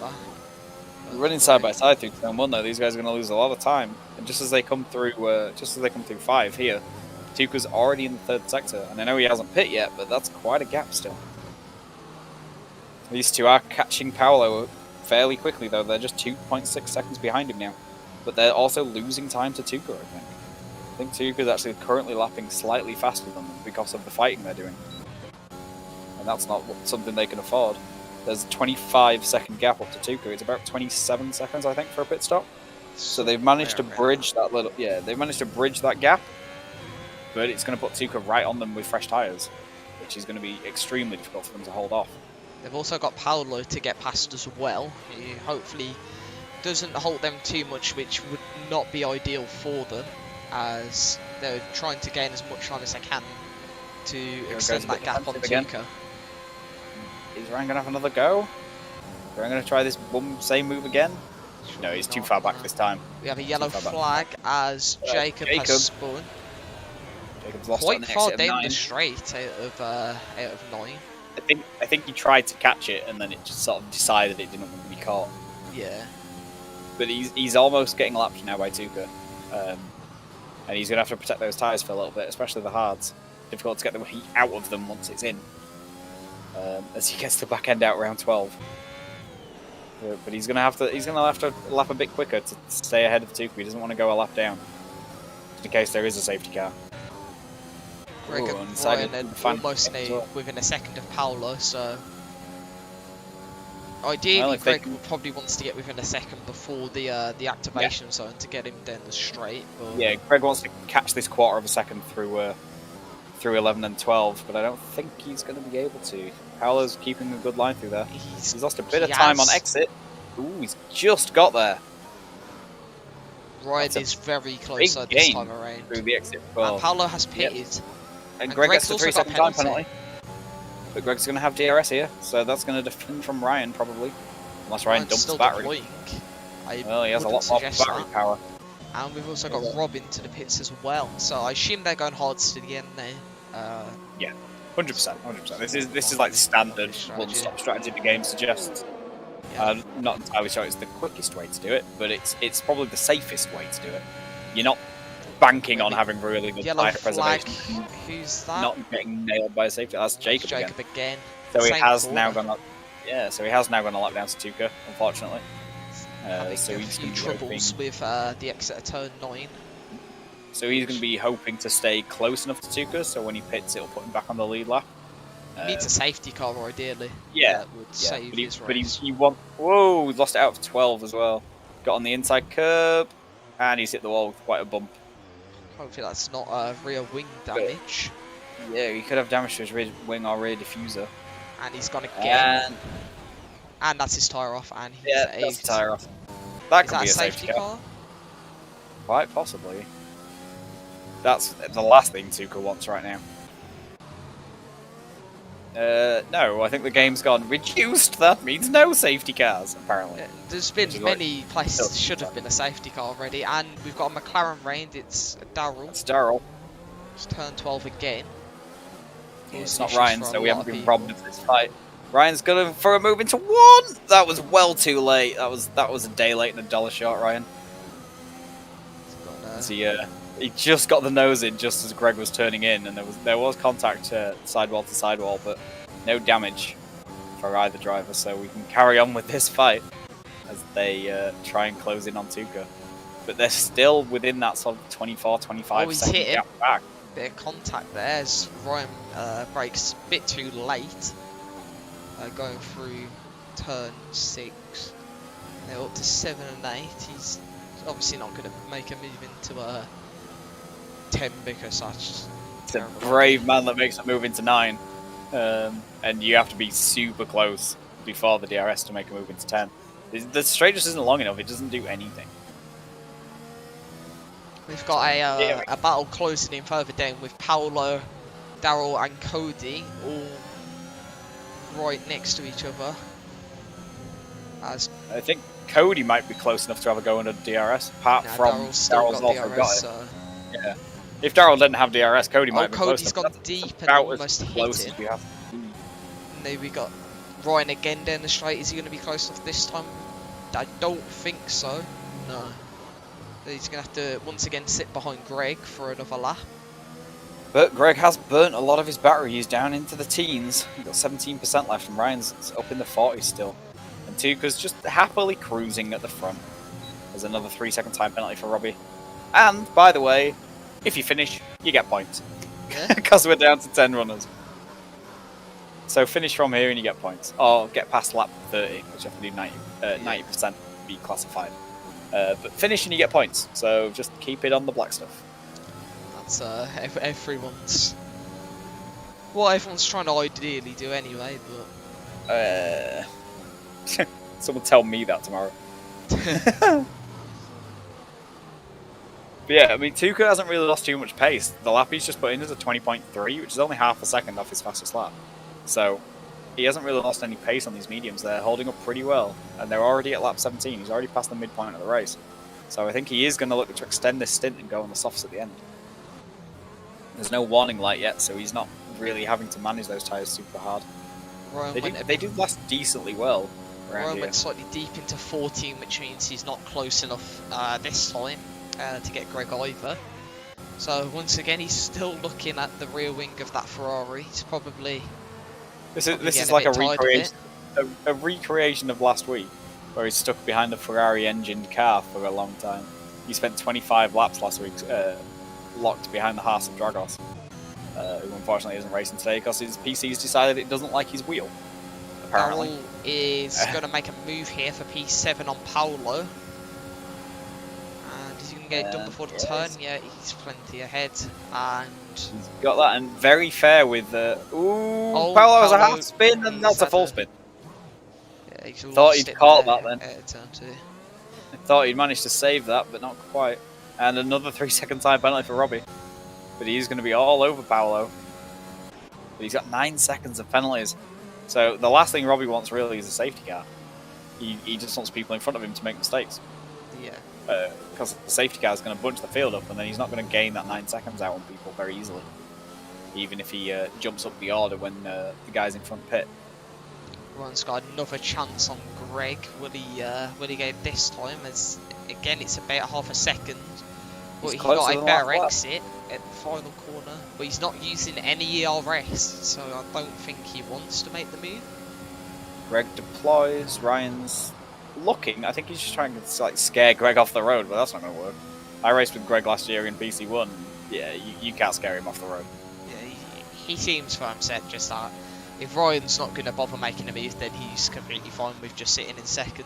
Running side by side through turn 1 though, these guys are going to lose a lot of time. And just as they come through, 5 here, Tuka's already in the 3rd sector, and I know he hasn't pit yet, but that's quite a gap still. These two are catching Paolo fairly quickly though. They're just 2.6 seconds behind him now, but they're also losing time to Tuka. I think Tuka's actually currently lapping slightly faster than them because of the fighting they're doing. And that's not something they can afford. There's a 25-second gap up to Tuka. It's about 27 seconds, I think, for a pit stop. So they've managed to bridge that little. Yeah, they've managed to bridge that gap, but it's going to put Tuka right on them with fresh tyres, which is going to be extremely difficult for them to hold off. They've also got Paolo to get past as well, who hopefully doesn't halt them too much, which would not be ideal for them, as they're trying to gain as much time as they can to extend that gap on Tuka. Is Ryan going to have another go? Is Ryan going to try this same move again? No, he's too far back this time. We have a yellow flag as Jacob has spun. Jacob's lost quite far down the straight out of 9. I think he tried to catch it and then it just sort of decided it didn't want to be caught. Yeah. But he's almost getting lapped now by Tuka. And he's going to have to protect those tyres for a little bit, especially the hards. Difficult to get the heat out of them once it's in. As he gets the back end out around 12. But he's going to have to lap a bit quicker to stay ahead of Tuka. He doesn't want to go a lap down, just in case there is a safety car. Greg and Ryan are almost within a second of Paolo, so ideally Greg probably wants to get within a second before the activation zone to get him down the straight. But yeah, Greg wants to catch this quarter of a second through 11 and 12, but I don't think he's going to be able to. Paolo's keeping a good line through there. He's lost a bit of time on exit. Ooh, he's just got there. Ryan is very close this time around. Through the exit. And Paolo has pitted. Yep. And Greg gets the 3-second time penalty. But Greg's going to have DRS here, so that's going to defend from Ryan probably. Unless Ryan dumps the battery. Well, he has a lot more battery power. And we've also got Rob into the pits as well, so I assume they're going hard to the end now. Yeah, 100%. This is like the standard one-stop strategy the game suggests. Yeah. I'm not entirely sure it's the quickest way to do it, but it's probably the safest way to do it. You're not banking on having really good tyre preservation. Who's that? Not getting nailed by a safety. That's Jacob again. So he has now gone up. Yeah, so he has now gone a lap down to Tuka, unfortunately. So he's a few troubles with the exit of turn 9. So he's going to be hoping to stay close enough to Tuka, so when he pits, it'll put him back on the lead lap. He needs a safety car, ideally. Yeah, that would save his race. Whoa, he's lost it out of 12 as well. Got on the inside curb, and he's hit the wall with quite a bump. Hopefully that's not rear wing damage. Yeah, he could have damage to his rear wing or rear diffuser. And he's gone again. And that's his tyre off, and he's that's the tyre off. That could be a safety car. Quite possibly. That's the last thing Tuka wants right now. No, I think the game's gone reduced. That means no safety cars, apparently. There's been many places should have been a safety car already, and we've got a McLaren rained. It's Darrell. It's Darrell. It's turn 12 again. Yeah, it's not Ryan, so we haven't been robbed of this fight. Ryan's going for a move into 1. That was well too late. That was a day late and a dollar short, Ryan. He just got the nose in just as Greg was turning in, and there was contact sidewall to sidewall, but no damage for either driver. So we can carry on with this fight as they try and close in on Tuca. But they're still within that sort of 24, 25 second gap back. Bit of contact there as Ryan brakes a bit too late, going through turn 6. They're up to 7 and 8. He's obviously not going to make a move into a 10 because that's it's a brave man that makes a move into 9, and you have to be super close before the DRS to make a move into 10. The straight just isn't long enough. It doesn't do anything. We've got a battle closing in further down with Paolo, Darrell and Cody all right next to each other. As I think Cody might be close enough to have a go under DRS, apart from Darrell's also DRS, got it. So. Yeah. If Darrell didn't have DRS, Cody might be close Cody's enough. Gone deep and almost hit it. And then we got Ryan again down the straight. Is he going to be close enough this time? I don't think so. No. He's going to have to once again sit behind Greg for another lap. But Greg has burnt a lot of his batteries down into the teens. He's got 17% left, and Ryan's up in the 40s still. And Tuca's just happily cruising at the front. There's another 3-second time penalty for Robbie. And, by the way, if you finish, you get points. Because we're down to 10 runners. So finish from here and you get points. Or get past lap 30, which you have to do 90% to be classified. But finish and you get points. So just keep it on the black stuff. That's everyone's... what everyone's trying to ideally do anyway, but... Someone tell me that tomorrow. But yeah, I mean, Tuca hasn't really lost too much pace. The lap he's just put in is a 20.3, which is only half a second off his fastest lap. So he hasn't really lost any pace on these mediums. They're holding up pretty well, and they're already at lap 17. He's already past the midpoint of the race. So I think he is going to look to extend this stint and go on the softs at the end. There's no warning light yet, so he's not really having to manage those tyres super hard. They do last decently well. Ryan went slightly deep into 14, which means he's not close enough this time to get Greg either. So once again, he's still looking at the rear wing of that Ferrari. He's probably this is like a recreation of last week, where he's stuck behind a Ferrari-engined car for a long time. He spent 25 laps last week locked behind the Haas of Dragos, who unfortunately isn't racing today because his PC's decided it doesn't like his wheel. Apparently. Darrell is going to make a move here for P7 on Paolo. And is he going to get it done before the turn? Yeah, he's plenty ahead. And he's got that, and very fair with the... Paolo has a half spin, and that's a full spin. Yeah, thought he'd caught that then. Turn 2. I thought he'd managed to save that, but not quite. And another 3-second time penalty for Robbie. But he's going to be all over Paolo. But he's got 9 seconds of penalties. So the last thing Robbie wants really is a safety car. He just wants people in front of him to make mistakes. Yeah. Because the safety car is going to bunch the field up, and then he's not going to gain that 9 seconds out on people very easily. Even if he jumps up the order when the guy's in front pit. Ryan's got another chance on Greg. Will he get it this time? As again, it's about half a second. But he got a better exit at the final corner. But he's not using any ERS, so I don't think he wants to make the move. Greg deploys. Ryan's looking. I think he's just trying to like scare Greg off the road, but that's not going to work. I raced with Greg last year in PC1. Yeah, you can't scare him off the road. Yeah, he seems firm set, just that. If Ryan's not going to bother making a move, then he's completely fine with just sitting in second.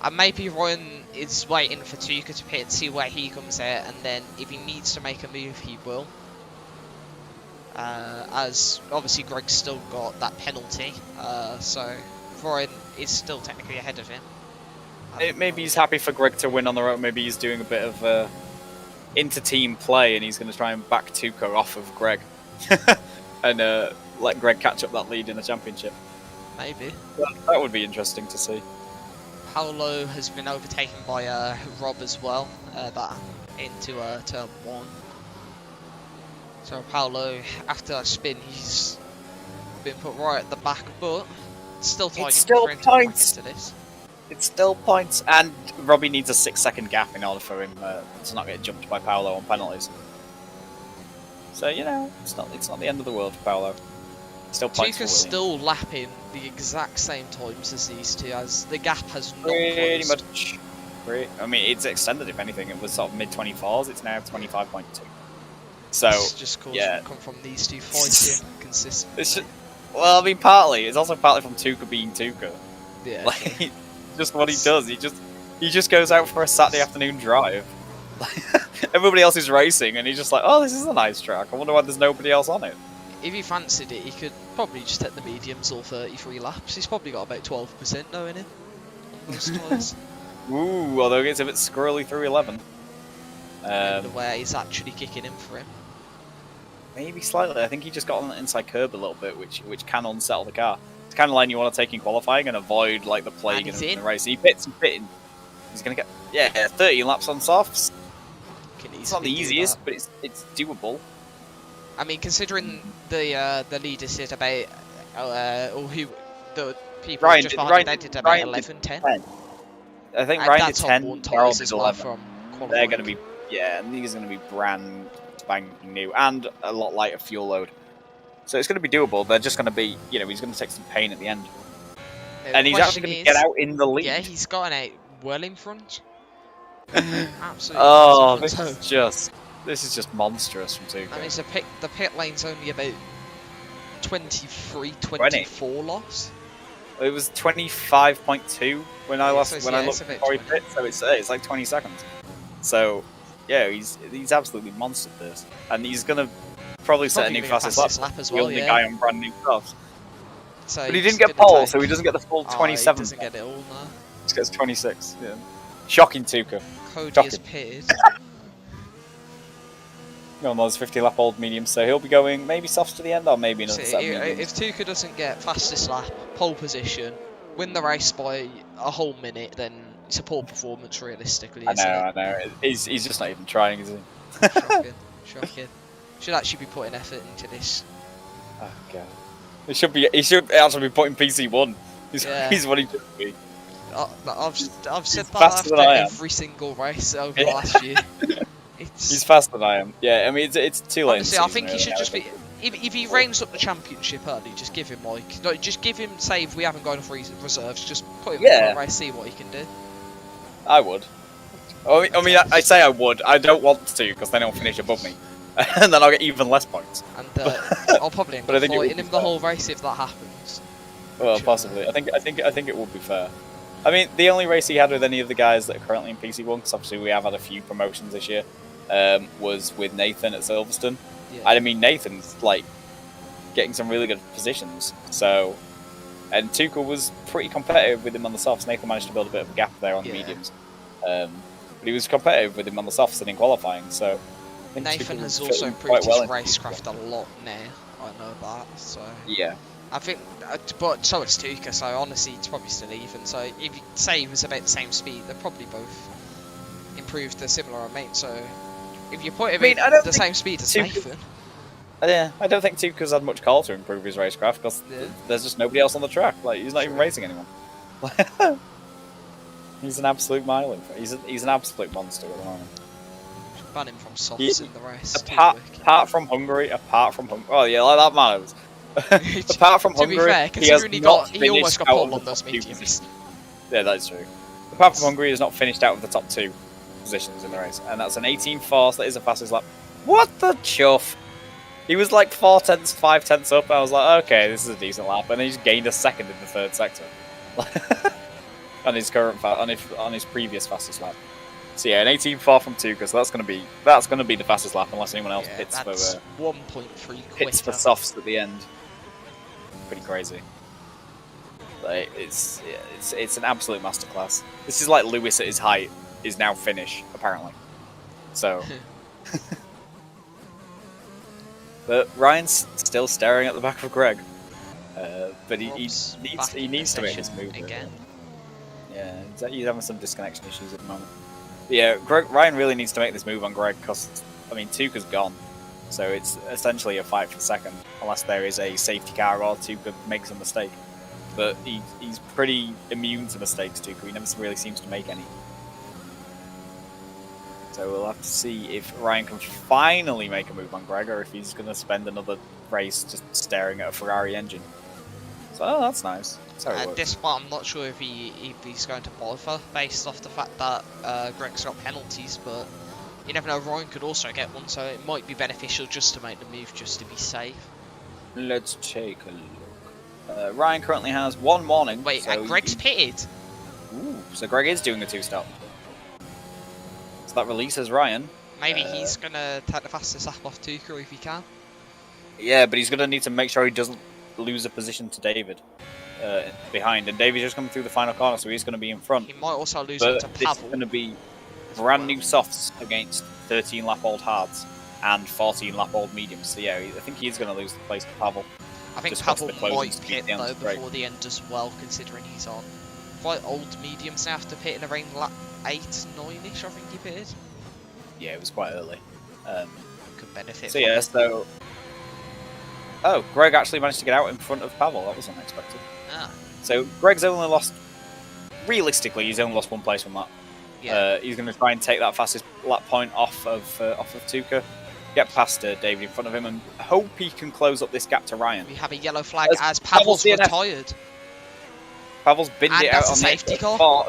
And maybe Ryan is waiting for Tuca to pit and see where he comes out, and then if he needs to make a move, he will. As obviously Greg's still got that penalty, so Ryan is still technically ahead of him. Maybe he's happy for Greg to win on the road. Maybe he's doing a bit of inter-team play, and he's going to try and back Tuca off of Greg. And let Greg catch up that lead in the championship. Maybe. That would be interesting to see. Paolo has been overtaken by Rob as well, that into turn 1. So Paolo, after that spin, he's been put right at the back, but still tight for him to come back into this. It's still points, and Robbie needs a 6-second gap in order for him to not get jumped by Paolo on penalties. So you know, it's not the end of the world for Paolo. Still points. Tuca's still lapping the exact same times as these two, as the gap has not pretty closed. much. I mean, it's extended. If anything, it was sort of mid 24s. It's now 25.2. So It's just come from these two fighting consistently. Well, I mean, partly it's also partly from Tuca being Tuca. Yeah. Like, just what he does. He just goes out for a Saturday afternoon drive. Everybody else is racing, and he's just like, oh, this is a nice track. I wonder why there's nobody else on it. If he fancied it, he could probably just hit the mediums all 33 laps. He's probably got about 12% now in him. Ooh, although it gets a bit squirrely through 11. The way he's actually kicking in for him. Maybe slightly. I think he just got on the inside curb a little bit, which can unsettle the car. It's kind of like you want to take in qualifying and avoid like the plague in the race. He pits and pitting. He's gonna get 30 laps on softs. It's not the easiest, but it's doable. I mean, considering the leader said about or who the people Ryan, just behind they did about 11, 10. I think Ryan did 10. Charles as well from qualifying. They're going to be and these are going to be brand spanking new and a lot lighter fuel load. So it's going to be doable. They're just going to be, you know, he's going to take some pain at the end, and he's actually going to get out in the lead. Yeah, he's gotten out well in front. Absolutely. Oh, this is just monstrous from Tuca. I mean, the pit lane's only about 24 loss. It was 25.2 when I looked before he pit, so it's like 20 seconds. So yeah, he's absolutely monstered this, and he's gonna probably set a new fastest lap as well. The guy on brand new cars. So but he didn't get pole, so he doesn't get the full 27. He doesn't get it all now. He just gets 26. Yeah. Shocking, Tuca. Cody has pitted. On those 50-lap old mediums, so he'll be going maybe softs to the end, or maybe another set of mediums. If Tuca doesn't get fastest lap, pole position, win the race by a whole minute, then it's a poor performance realistically. I know. He's just not even trying, is he? Shocking. Should actually be putting effort into this. Oh god. He should actually be putting PC1. He's what he should be. I've said that after every single race over the last year. He's faster than I am. Yeah, I mean it's too late. Honestly, I think he should just be. If he reigns up the championship early, just give him just give him. Say if we haven't got enough reserves, just put him in the race, see what he can do. I would. I mean, I say I would. I don't want to because then he'll finish above me, and then I'll get even less points. And I'll probably end up fighting him the whole race if that happens. Well, possibly. I think it would be fair. I mean, the only race he had with any of the guys that are currently in PC1, because obviously we have had a few promotions this year, was with Nathan at Silverstone. Yeah. And I mean, Nathan's like getting some really good positions. So, and Tuca was pretty competitive with him on the softs. Nathan managed to build a bit of a gap there on the mediums, but he was competitive with him on the softs and in qualifying. So, Nathan has also improved his racecraft a lot now. I know that. So yeah. I think, but so it's Tuca, so honestly it's probably still even. So if you say he was about the same speed, they're probably both improved a similar amount. So if you put him at the same speed as Nathan... Yeah, I don't think Tuca's had much call to improve his racecraft, because there's just nobody else on the track. Like, he's not even racing anyone. He's an absolute miler. He's an absolute monster at the moment. Ban him from softs in the race. Apart from Hungary, oh yeah, like that matters. Apart from Hungary, to be fair, considering he almost got pole on those mediums. Yeah, that is true. Apart from Hungary, he has not finished out of the top 2 positions in the race, and that's an 18.4, so that is the fastest lap. What the chuff? He was like 4 tenths, 5 tenths up, and I was like, okay, this is a decent lap, and then he just gained a second in the 3rd sector. on his previous fastest lap. So yeah, an 18.4 from Tuca, so that's gonna be the fastest lap unless anyone else pits for 1.3 pits for softs at the end. Pretty crazy. Like it's an absolute masterclass. This is like Lewis at his height is now Finnish apparently. So But Ryan's still staring at the back of Greg. But he needs to make this move again. Yeah, he's having some disconnection issues at the moment. But yeah, Ryan really needs to make this move on Greg because, I mean, Tuca's gone. So it's essentially a fight for second, unless there is a safety car or Tuca makes a mistake. But he's pretty immune to mistakes, Tuca. He never really seems to make any. So we'll have to see if Ryan can finally make a move on Greg, or if he's going to spend another race just staring at a Ferrari engine. So that's nice. At this point, I'm not sure if he's going to bother, based off the fact that Greg's got penalties, but you never know, Ryan could also get one, so it might be beneficial just to make the move, just to be safe. Let's take a look. Ryan currently has one warning. Wait, so and Greg's pitted? Ooh, so Greg is doing a two-stop. So that releases Ryan. Maybe he's going to take the fastest lap off Tuca if he can. Yeah, but he's going to need to make sure he doesn't lose a position to David behind. And David's just coming through the final corner, so he's going to be in front. He might also lose it to Pavel. This is going to be brand new softs against 13-lap-old hards and 14-lap-old mediums. So yeah, I think he's going to lose the place to Pavel. I think Pavel might pit though before the end as well, considering he's on quite old mediums now after pitting around lap 8, 9-ish, I think he pitted. Yeah, it was quite early. Could benefit. So yeah, so... Oh, Greg actually managed to get out in front of Pavel. That was unexpected. Ah. So Greg's only lost... Realistically, he's only lost one place from that. Yeah. He's going to try and take that fastest lap point off of Tuca, get past David in front of him, and hope he can close up this gap to Ryan. We have a yellow flag as Pavel's retired. Pavel's binned it out on the safety car.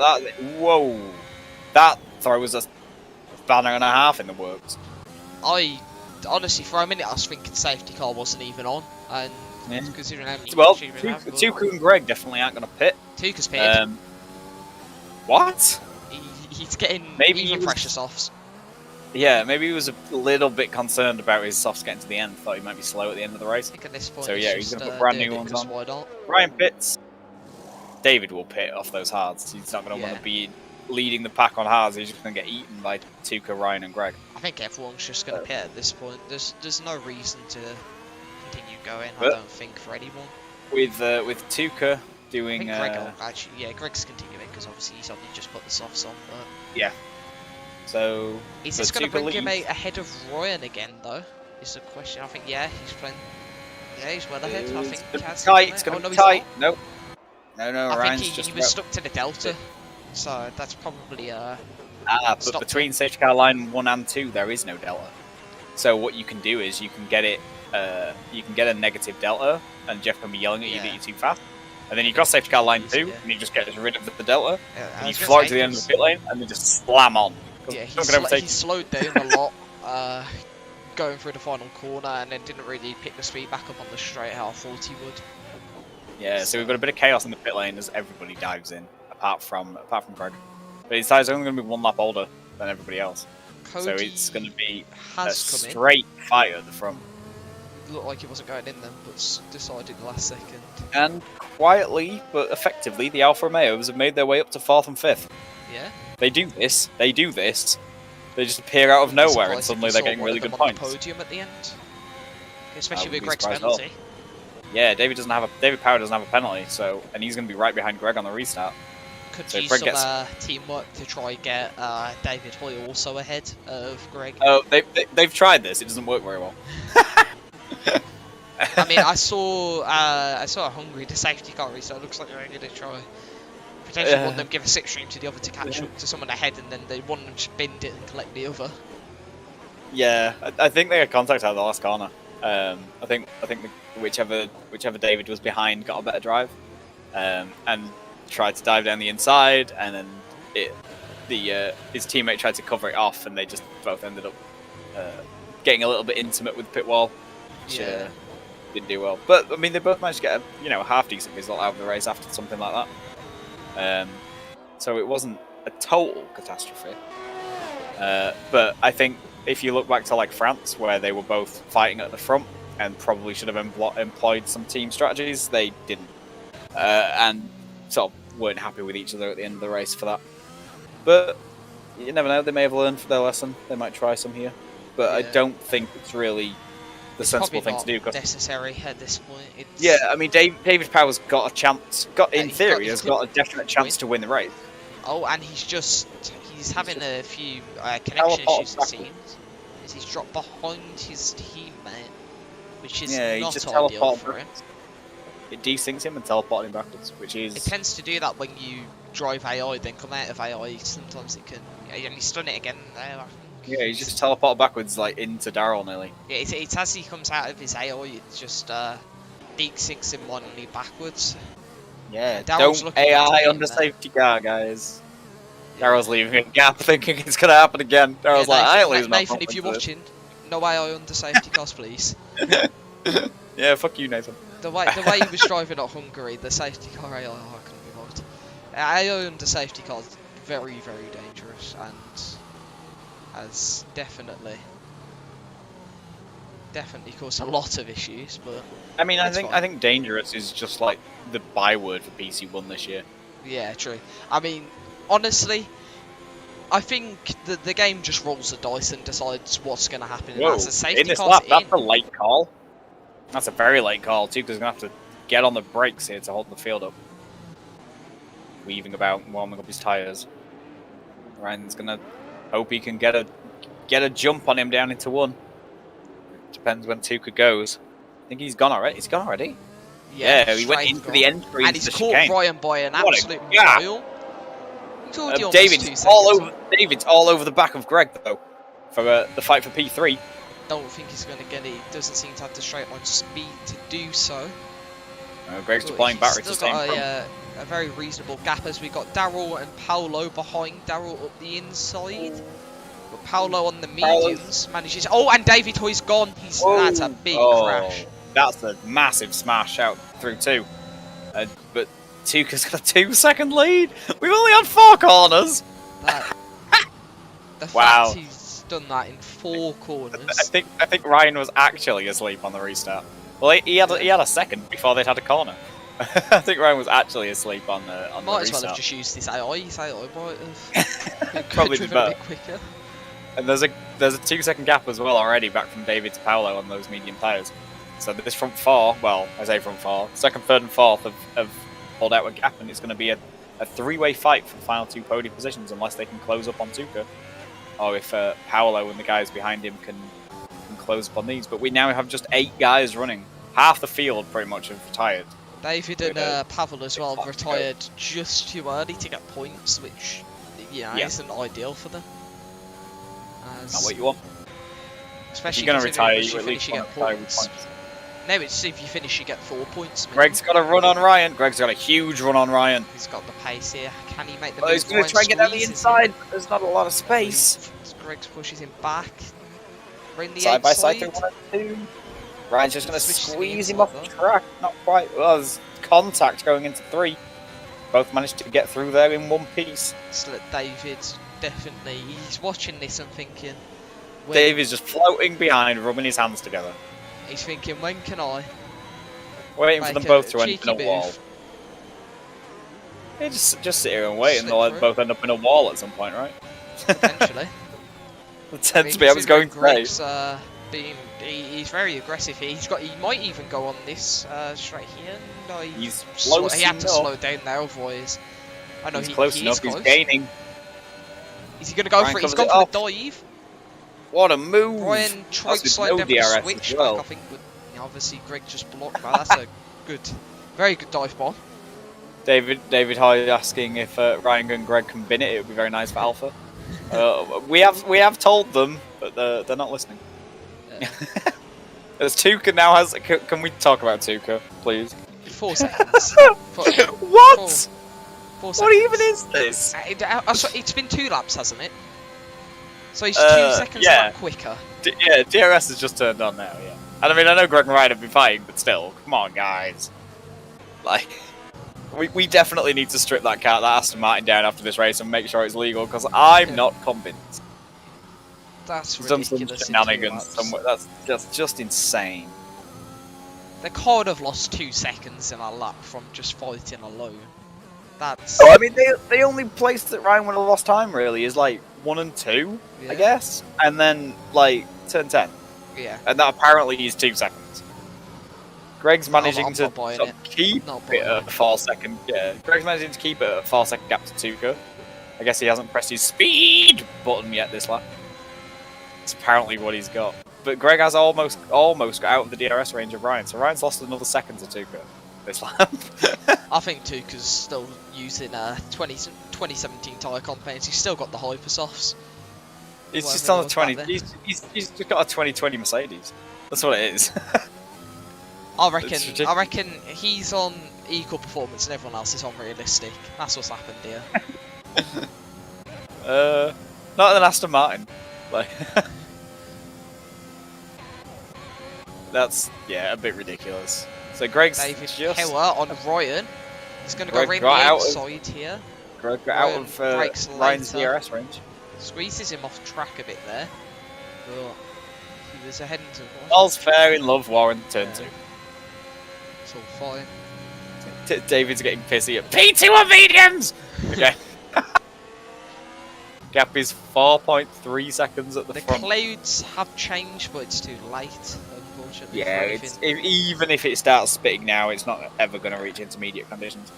Whoa. That throw was a banner and a half in the works. Honestly, for a minute I was thinking safety car wasn't even on, and considering how many Tuca and Greg definitely aren't going to pit. Tuca's pitted. What? He's getting even pressure softs. Yeah, maybe he was a little bit concerned about his softs getting to the end. Thought he might be slow at the end of the race. I think at this point, so yeah, he's going to put brand new ones on. Ryan pits. David will pit off those hards. He's not going to want to be leading the pack on hards. He's just going to get eaten by Tuca, Ryan, and Greg. I think everyone's just going to pit at this point. There's no reason to continue going. I don't think for anyone. With Tuca doing. I think Greg's continuing because obviously he's only just put the softs on. But yeah. So is this going to bring him ahead of Ryan again, though? Is the question. I think he's playing. Yeah, he's well ahead. I think it's going to be tight. No, I think he was stuck to the delta, so that's probably but between safety car line 1 and 2, there is no delta. So what you can do is you can get it. You can get a negative delta, and Jeff can be yelling at you that you're too fast. And then you cross safety car line 2, and you just get rid of the delta, and you fly to the end of the pit lane, and then just slam on. Yeah, he slowed down a lot going through the final corner, and then didn't really pick the speed back up on the straight how I thought he would. Yeah, so we've got a bit of chaos in the pit lane as everybody dives in, apart from Greg. But his tire's only going to be 1 lap older than everybody else. So it's going to be a straight fight at the front. Looked like he wasn't going in then, but decided the last second. And quietly, but effectively, the Alfa Romeos have made their way up to 4th and 5th. Yeah. They do this. They just appear out of nowhere, and suddenly they're getting really good points. On the podium at the end, especially with Greg's penalty. Yeah, David Power doesn't have a penalty, and he's going to be right behind Greg on the restart. Could use some teamwork to try get David Hoy also ahead of Greg. Oh, they've tried this. It doesn't work very well. I mean, I saw a Hungary to safety car, so it looks like they're going to try. Potentially one of them give a slipstream to the other to catch up to someone ahead, and then they one of them just bend it and collect the other. Yeah, I think they got contact out of the last corner. I think whichever David was behind got a better drive, and tried to dive down the inside, and then his teammate tried to cover it off, and they just both ended up getting a little bit intimate with the pit wall, which didn't do well. But I mean, they both managed to get a half decent result out of the race after something like that. So it wasn't a total catastrophe. But I think if you look back to like France, where they were both fighting at the front and probably should have employed some team strategies, they didn't, and sort of weren't happy with each other at the end of the race for that. But you never know; they may have learned their lesson. They might try some here, but I don't think it's really it's sensible thing to do. Necessary at this point. It's, yeah, I mean, David Power's got a chance. In theory, has got a definite chance to win the race. Oh, and he's having a few connection issues, it seems. As he's dropped behind his teammate, which is not ideal for him. It desyncs him and teleports him backwards, which is... It tends to do that when you drive AI, then come out of AI. Sometimes it can... And he's done it again there, I think. Yeah, he's just teleported backwards, like, into Daryl nearly. Yeah, it's as he comes out of his AI, it just desinks him only backwards. Yeah, don't AI on the safety car, guys. Daryl's leaving a gap thinking it's going to happen again. Daryl's like, I ain't losing my Nathan, if you're watching, no AI under safety cars, please. Yeah, fuck you, Nathan. The way he was driving at Hungary, the safety car AI, I couldn't be bothered. AI under safety cars, very, very dangerous, and has definitely caused a lot of issues. But I mean, I think dangerous is just like the byword for PC1 this year. Yeah, true. I mean, honestly, I think the game just rolls the dice and decides what's going to happen. Whoa, and that's a safety in this car's lap, that's a late call. That's a very late call. Tuka's going to have to get on the brakes here to hold the field up. Weaving about, warming up his tyres. Ryan's going to hope he can get a jump on him down into 1. Depends when Tuka goes. I think he's gone already. He's gone already. Yeah, he went into the entry and he's caught Ryan by an absolute mile. David's all over the back of Greg though for the fight for P3. Don't think he's going to get it. He doesn't seem to have the straight line speed to do so. Greg's deploying battery to stay in front. A very reasonable gap as we got Daryl and Paolo behind. Daryl up the inside. But Paolo on the mediums manages. Oh, and David Hoy's gone. That's a big crash. That's a massive smash out through 2. But Tuka's got a 2-second lead. We've only had 4 corners. The fact he's done that in 4 corners. I think Ryan was actually asleep on the restart. Well, he had a second before they'd had a corner. I think Ryan was actually asleep on the restart. Might as well have just used this AI. His AI might have probably driven a bit quicker. And there's a 2-second gap as well already back from David to Paolo on those medium tyres. So this front 4, well, I say front 4, second, third and fourth have pulled out a gap, and it's going to be a 3-way fight for the final 2 podium positions unless they can close up on Tuka. Or if Paolo and the guys behind him can close up on these. But we now have just 8 guys running. Half the field pretty much have retired. David and Pavel as well retired just too early to get points, which isn't ideal for them. Not what you want. Especially if you're going to retire, you at least get points. points. No, it's if you finish, you get 4 points. Greg's got a run on Ryan. Greg's got a huge run on Ryan. He's got the pace here. Can he make the move? He's going to try and get down the inside. There's not a lot of space. Greg pushes him back. We're in the side by side through 1 and 2. Ryan's just going to squeeze him off the track. Not quite. Well, there's contact going into 3. Both managed to get through there in 1 piece. Still at David, definitely. He's watching this and thinking. David's just floating behind, rubbing his hands together. He's thinking, when can I? Waiting for them both to end in a wall. Yeah, just sit here and wait, and they'll both end up in a wall at some point, right? Potentially. That tends to be how it's going today. He's very aggressive here. He might even go on this straight here. No, he had to slow down there, otherwise. I know he's close enough. He's gaining. Is he going to go for it? He's gone for the dive. What a move! Ryan tried to slide down the switch back, I think, but obviously Greg just blocked that. That's a very good dive bomb. David Hoy asking if Ryan and Greg can bin it. It would be very nice for Alpha. We have told them, but they're not listening. Yeah. As Tuka now has. Can we talk about Tuka, please? 4 seconds. What? 4 seconds. What even is this? It's been 2 laps, hasn't it? So he's 2 seconds quicker. DRS has just turned on now, yeah. And I mean, I know Greg and Ryan have been fighting, but still, come on, guys. Like, we definitely need to strip that Aston Martin down after this race and make sure it's legal, because I'm not convinced. That's ridiculous. Done some shenanigans somewhere. That's just insane. They could have lost 2 seconds in a lap from just fighting alone. That's. Oh, I mean, the only place that Ryan would have lost time really is like 1 and 2, I guess, and then like turn 10. Yeah. And that apparently is 2 seconds. Greg's managing I'm to not buying it. keep Not it buying at a 4-second. Yeah, Greg's managing to keep it at a 4-second gap to Tuka. I guess he hasn't pressed his speed button yet this lap. It's apparently what he's got. But Greg has almost got out of the DRS range of Ryan, so Ryan's lost another second to Tuka this lap. I think Tuka's still using 2017 tyre compounds. He's still got the Hypersofts. He's just on the 20. He's just got a 2020 Mercedes. That's what it is. I reckon he's on equal performance and everyone else is on realistic. That's what's happened here. Not an Aston Martin. Like, that's a bit ridiculous. So Greg's David just Power on Ryan. He's going to go around the outside here. Greg got out of Ryan's DRS range. Squeezes him off track a bit there. But he was ahead into All's fair in love, Warren, turn 2. It's all fine. David's getting pissy at P2 on mediums! Okay. Gap is 4.3 seconds at the front. The clouds have changed, but it's too late, unfortunately. Yeah, even if it starts spitting now, it's not ever going to reach intermediate conditions.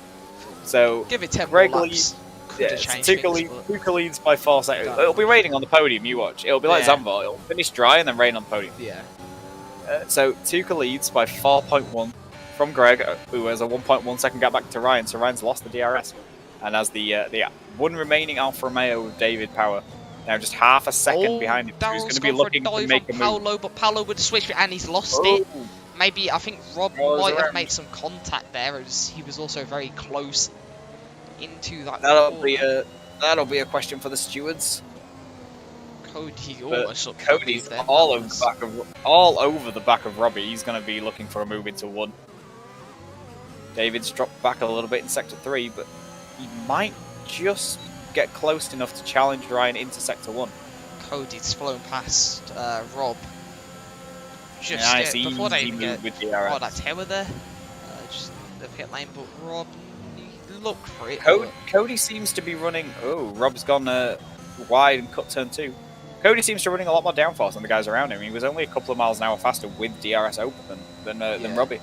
So give it 10 Greg more laps. Tuka leads by 4 seconds. It'll be raining on the podium, you watch. It'll be like Zandvoort. It'll finish dry and then rain on the podium. Yeah. So Tuka leads by 4.1 from Greg, who has a 1.1 second gap back to Ryan. So Ryan's lost the DRS. And as the one remaining Alfa Romeo with David Power, now just half a second behind him, who's going to be looking to make a move. But Paolo would switch and he's lost it. Maybe, I think Rob might have made some contact there, as he was also very close into that. That'll be a question for the stewards. Cody's all over the back of Robbie. He's going to be looking for a move into 1. David's dropped back a little bit in sector 3, but he might just get close enough to challenge Ryan into sector 1. Cody's flown past Rob. Just before they even get that tower there. Just the pit lane, but Rob, look for it. Cody seems to be running. Oh, Rob's gone wide and cut turn 2. Cody seems to be running a lot more downforce than the guys around him. He was only a couple of miles an hour faster with DRS open than Robbie.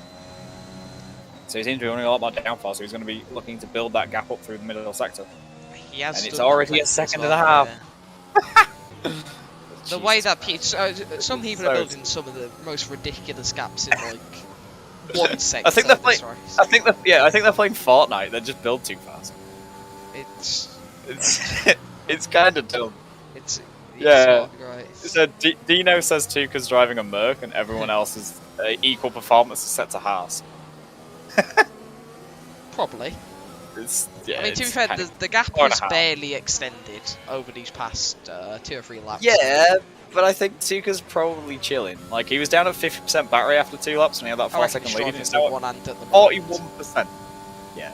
So he seems to be running a lot more downforce, so he's going to be looking to build that gap up through the middle sector. He has, and it's already a second and a half. Yeah. The way that some people are building some of the most ridiculous gaps in like 1 second. I think they're playing Fortnite. They just build too fast. It's kind of dumb. Right. So Dino says Tuka's driving a Merc, and everyone else's equal performance is set to Haas. Probably. I mean, to be fair, the gap is barely extended over these past 2 or 3 laps. Yeah, but I think Tuka's probably chilling. Like, he was down at 50% battery after 2 laps, and he had that 4-second lead. He's now at 41%. Yeah.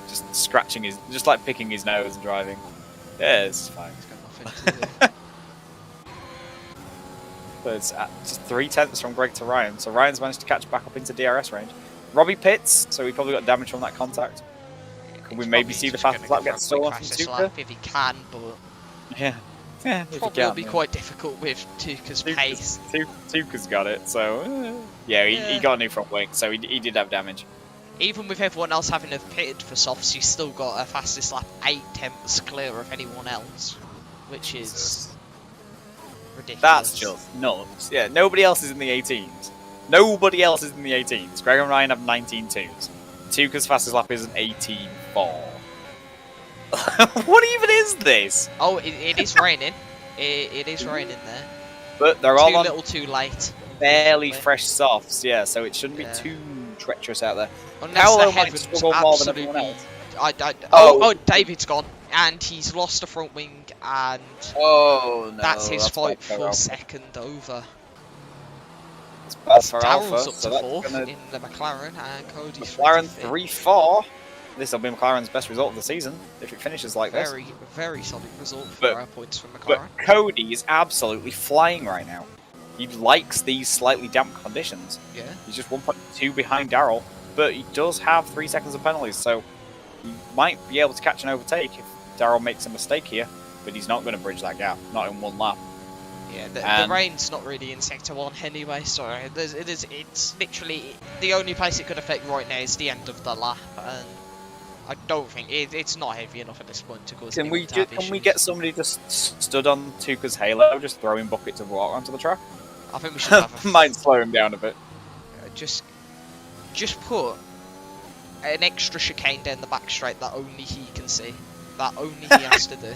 Just scratching just like picking his nose and driving. Yeah, it's fine. He's got nothing to do. But it's just 3/10 from Greg to Ryan, so Ryan's managed to catch back up into DRS range. Robbie pits, so he probably got damage from that contact. Could we maybe see the fastest lap get stolen from Tuka? If he can, but yeah, probably will be quite difficult with Tuka's pace. Tuka's got it, so he got a new front wing, so he did have damage. Even with everyone else having have pitted for softs, he's still got a fastest lap 8/10 clear of anyone else, which is ridiculous. That's just nuts. Yeah, nobody else is in the 18s. Nobody else is in the 18s. Greg and Ryan have 19.2s. Tuka's fastest lap is an 18.4. What even is this? Oh, it is raining. It is raining there. But they're all a little too late. Fairly fresh softs, yeah, so it shouldn't be too treacherous out there. Unless the heavens absolutely... David's gone. And he's lost the front wing, and that's his fight for second over. Darrell's up to 4th in the McLaren, and Cody's McLaren 3-4. This will be McLaren's best result of the season if it finishes like this. Very solid result for our points from McLaren. But Cody is absolutely flying right now. He likes these slightly damp conditions. Yeah. He's just 1.2 behind Darrell, but he does have 3 seconds of penalties, so he might be able to catch an overtake if Darrell makes a mistake here, but he's not going to bridge that gap, not in 1 lap. Yeah, the rain's not really in Sector 1 anyway, so it's literally the only place it could affect right now is the end of the lap, and I don't think it's not heavy enough at this point to cause Can we anyone to have can we issues. get somebody just stood on Tuka's halo, just throwing buckets of water onto the track? I think we should have might slow him down a bit. Just put an extra chicane down the back straight that only he can see, that only he has to do.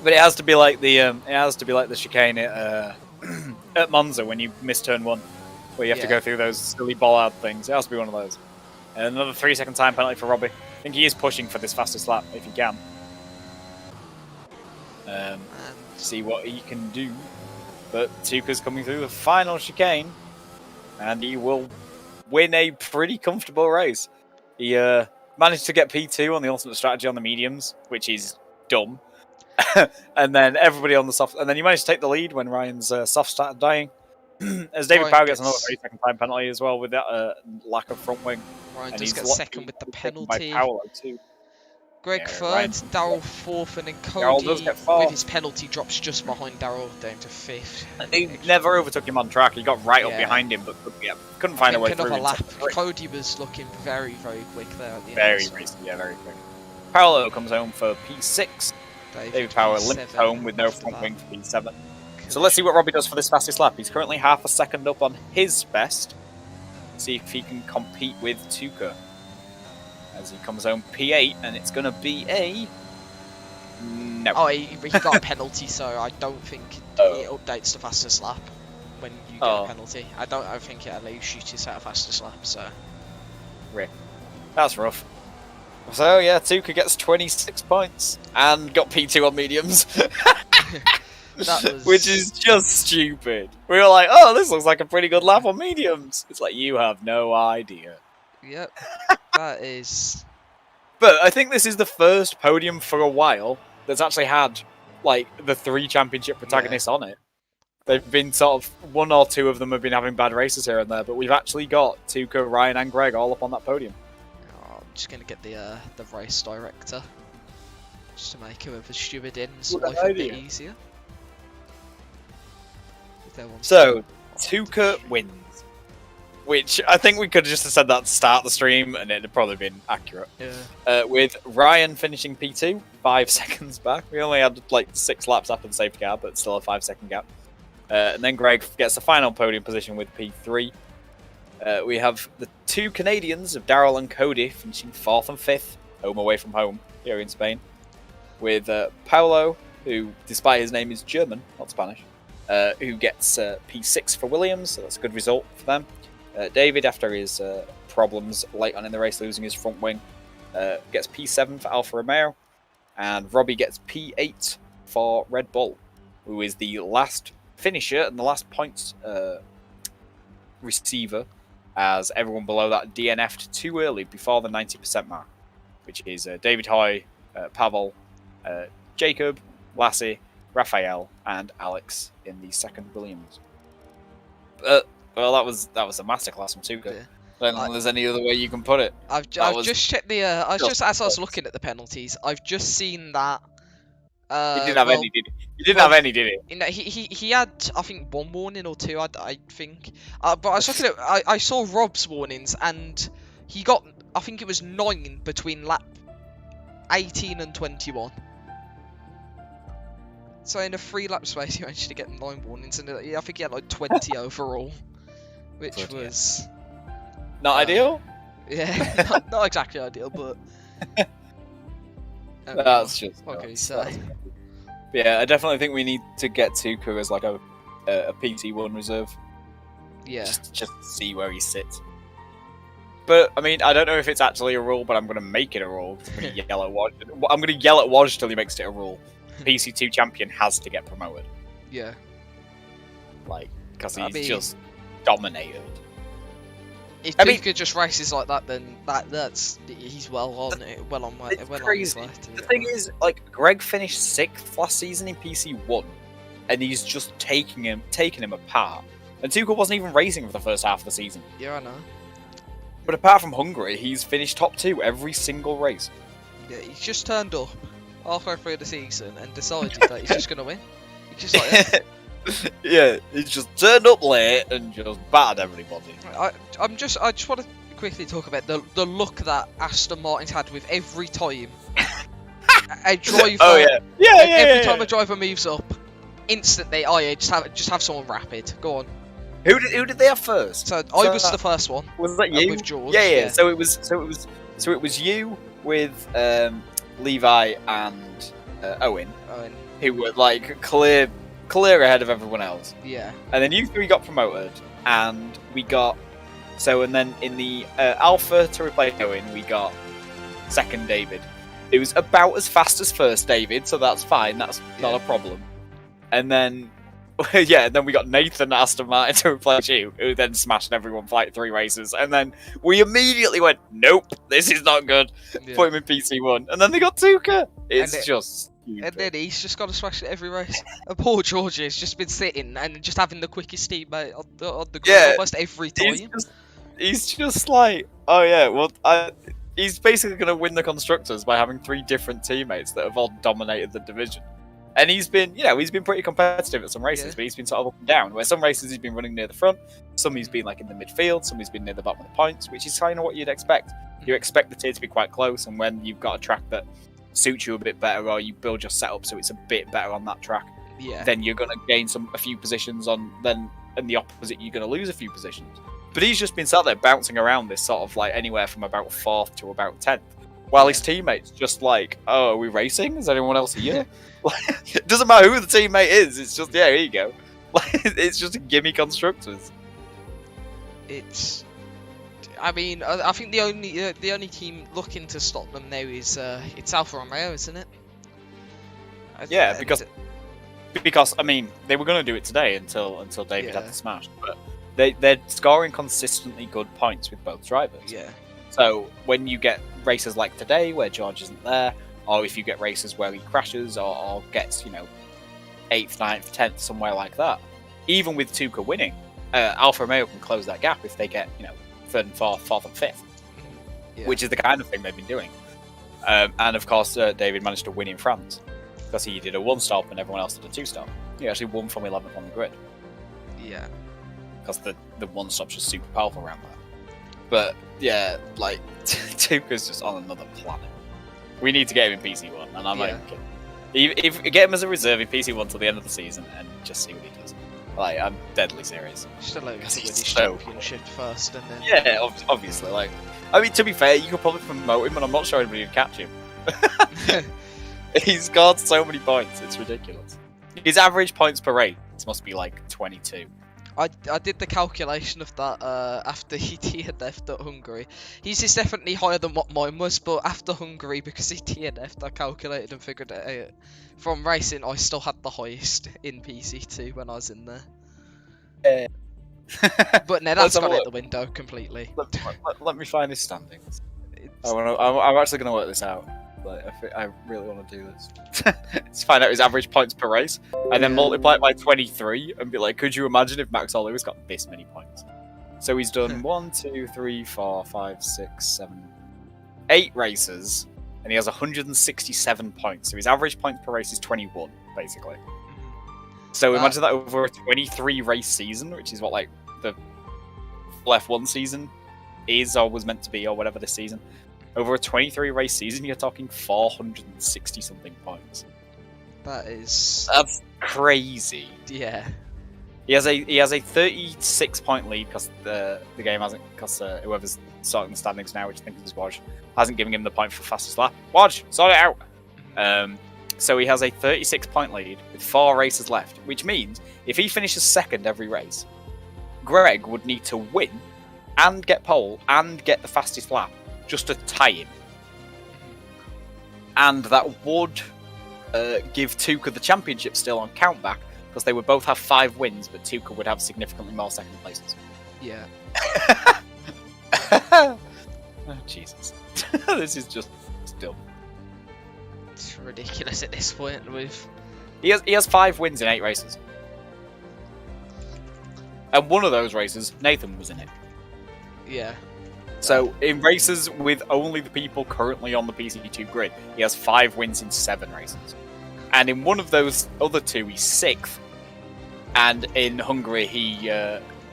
But it has to be like the chicane at at Monza when you miss turn 1, where you have to go through those silly bollard things. It has to be one of those. And another 3-second time penalty for Robbie. I think he is pushing for this fastest lap if he can. See what he can do. But Tuka's coming through the final chicane, and he will win a pretty comfortable race. He managed to get P2 on the ultimate strategy on the mediums, which is dumb. And then everybody on the soft, and then he managed to take the lead when Ryan's soft started dying. As David Power gets another 3-second time penalty as well with that lack of front wing. Ryan does get second with the penalty. By Paolo too. Greg third, Daryl fourth, and then Cody with his penalty drops just behind Daryl down to fifth. He never overtook him on track. He got right up behind him, but couldn't find a way through. Lap. Cody was looking very, very quick there at the end. Very racy, very quick. Paolo comes home for P6. David Power limps home with no front wing for P7. So let's see what Robbie does for this fastest lap. He's currently half a second up on his best. See if he can compete with Tuka. As he comes home P8, and it's going to be a... No. Oh, he got a penalty, so I don't think it updates the fastest lap when you get a penalty. I don't think it allows you to set a fastest lap, so... Rip. That's rough. So yeah, Tuka gets 26 points, and got P2 on mediums. Which is just stupid. We were like, oh, this looks like a pretty good lap on mediums. It's like, you have no idea. Yep, that is... But I think this is the first podium for a while that's actually had, like, the 3 championship protagonists on it. They've been sort of, 1 or 2 of them have been having bad races here and there, but we've actually got Tuka, Ryan and Greg all up on that podium. Oh, I'm just going to get the race director, just to make whoever steward in's life a bit easier. So, Tuka wins. Which, I think we could have just said that to start the stream, and it'd have probably been accurate. Yeah. With Ryan finishing P2, 5 seconds back. We only had, like, 6 laps after the safety car, but still a 5-second gap. And then Greg gets the final podium position with P3. We have the 2 Canadians of Daryl and Cody finishing 4th and 5th, home away from home, here in Spain. With Paolo, who, despite his name, is German, not Spanish, who gets P6 for Williams, so that's a good result for them. David, after his problems late on in the race, losing his front wing, gets P7 for Alfa Romeo, and Robbie gets P8 for Red Bull, who is the last finisher and the last points receiver, as everyone below that DNF'd too early before the 90% mark, which is David Hoy, Pavel, Jacob, Lassie, Raphael, and Alex in the second Williams. Well, that was a masterclass from Tuka. Yeah. I don't think there's any other way you can put it. I've just checked the. As I was looking at the penalties, I've just seen that. He didn't have any, did he? He didn't have any, did he? He had, I think, 1 warning or 2. I think. But I was looking at. I saw Rob's warnings, and he got. I think it was 9 between lap 18 and 21. So in a 3-lap space, he managed to get 9 warnings, and I think he had like 20 overall. Which was... Not ideal? Yeah, not exactly ideal, but... That's just... What can you say? Yeah, I definitely think we need to get Tuka as like a PT1 reserve. Yeah. Just to see where he sits. But, I mean, I don't know if it's actually a rule, but I'm going to make it a rule. I'm going to yell at Waj. I'm going to yell at Waj till he makes it a rule. PC2 champion has to get promoted. Yeah. Like, because he's just... dominated. If Tuka just races like that, then that's he's well on his way. The thing is, like, Greg finished 6th last season in PC1, and he's just taking him apart. And Tuka wasn't even racing for the first half of the season. Yeah, I know. But apart from Hungary, he's finished top 2 every single race. Yeah, he's just turned up halfway through the season and decided that he's just going to win. He's just like that. Yeah, he just turned up late and just battered everybody. I just want to quickly talk about the luck that Aston Martin's had with every time a driver. Oh yeah, every time a driver moves up, instantly, just have someone rapid. Go on. Who did they have first? So I was the first one. Was that you? With George. Yeah. So it was you with Levi and Owen, who were like clear ahead of everyone else. Yeah. And then you three got promoted, and we got and then in the Alpha to replace Owen, we got second David. It was about as fast as first David, so that's fine. That's not a problem. And then and then we got Nathan Aston Martin to replace you, who then smashed everyone for like 3 races. And then we immediately went, nope, this is not good. Put him in PC1. And then they got Tuka. It's just stupid. And then he's just got to smash it every race. And poor George has just been sitting and just having the quickest teammate on the grid almost every time. He's just like, oh yeah, well, he's basically going to win the Constructors by having 3 different teammates that have all dominated the division. And he's been pretty competitive at some races, but he's been sort of up and down. Where some races he's been running near the front, some he's been like in the midfield, some he's been near the bottom of the points, which is kind of what you'd expect. You expect the tier to be quite close, and when you've got a track that suits you a bit better, or you build your setup so it's a bit better on that track, then you're going to gain a few positions on. Then, and the opposite, you're going to lose a few positions. But he's just been sat there bouncing around this sort of like anywhere from about 4th to about 10th. While his teammates just like, oh, are we racing? Is anyone else here? It doesn't matter who the teammate is. It's just, here you go. It's just a gimme Constructors. I mean, I think the only team looking to stop them now is it's Alfa Romeo, isn't it? Yeah, because I mean, they were going to do it today until David had to smash, but they're scoring consistently good points with both drivers. Yeah. So when you get races like today where George isn't there, or if you get races where he crashes or gets, 8th, 9th, 10th, somewhere like that, even with Tuka winning, Alfa Romeo can close that gap if they get, 3rd and 4th and 5th, which is the kind of thing they've been doing. And of course, David managed to win in France because he did a 1-stop and everyone else did a 2-stop. He actually won from 11th on the grid. Yeah. Because the 1-stop's just super powerful around there. But yeah, like Tuka's just on another planet. We need to get him in PC1, and I'm like, if get him as a reserve in PC1 till the end of the season and just see what he does. Like, I'm deadly serious. Just allow him to win his championship first, and then obviously. Like, I mean, to be fair, you could probably promote him, and I'm not sure anybody would catch him. He's got so many points; it's ridiculous. His average points per race must be like 22. I did the calculation of that after he DNF'd at Hungary. His is definitely higher than what mine was, but after Hungary, because he DNF'd, I calculated and figured it out. From racing, I still had the highest in PC2 when I was in there. But now that's gone out the window completely. Let me find his standings. I'm actually going to work this out. I really want to do this. Let's find out his average points per race, and then multiply it by 23, and be like, could you imagine if Max Holloway's got this many points? So he's done 1, 2, 3, 4, 5, 6, 7, 8 races, and he has 167 points. So his average points per race is 21, basically. So imagine that over a 23 race season, which is what like the F1 season is or was meant to be, or whatever this season. Over a 23 race season, you're talking 460 something points. That's crazy. Yeah. He has a 36 point lead because the game hasn't, because whoever's sorting the standings now, which I think is Waj, hasn't given him the point for fastest lap. Waj, sort it out. So he has a 36 point lead with 4 races left, which means if he finishes second every race, Greg would need to win and get pole and get the fastest lap just to tie him. And that would give Tuka the championship still on countback, because they would both have 5 wins, but Tuka would have significantly more second places. Yeah. Oh, Jesus. This is just dumb. It's ridiculous at this point. He has 5 wins in 8 races. And one of those races, Nathan was in it. Yeah. So in races with only the people currently on the PC2 grid, he has 5 wins in 7 races. And in one of those other 2, he's 6th. And in Hungary, he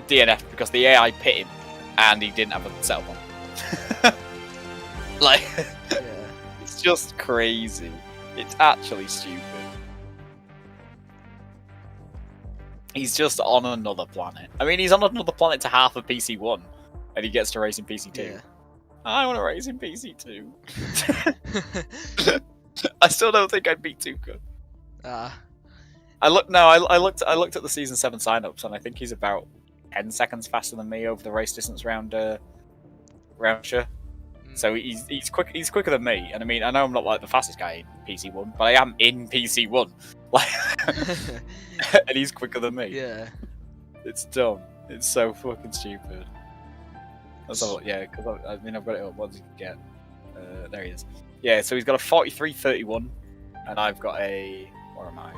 DNF'd because the AI pit him, and he didn't have a setup on. Like, it's just crazy. It's actually stupid. He's just on another planet. I mean, he's on another planet to half of PC1, and he gets to race in PC2. Yeah. I want to race in PC2. I still don't think I'd beat Tuka. I looked at the season 7 signups, and I think he's about 10 seconds faster than me over the race distance round Sure. So he's quicker than me, and I mean, I know I'm not like the fastest guy in PC1, but I am in PC1, like, and he's quicker than me. Yeah, it's dumb. It's so fucking stupid. That's all. Yeah, because I mean, I've got it up. What does he get? There he is. Yeah, so he's got a 43.31, and I've got a where am I?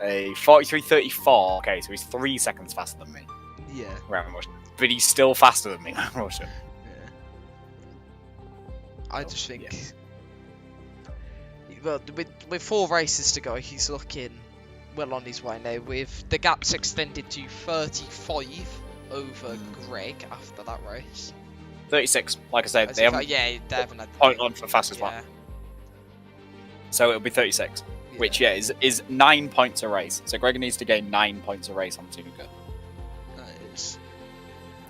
A 43.34. Okay, so he's 3 seconds faster than me. Yeah. Round Russia, but he's still faster than me. Round Russia. I just think, well, with 4 races to go, he's looking well on his way now. With the gaps extended to 35 over Greg after that race. 36, like I said, they haven't had point on for fastest lap. So it'll be 36, which is 9 points a race. So Greg needs to gain 9 points a race on Tuka. That is.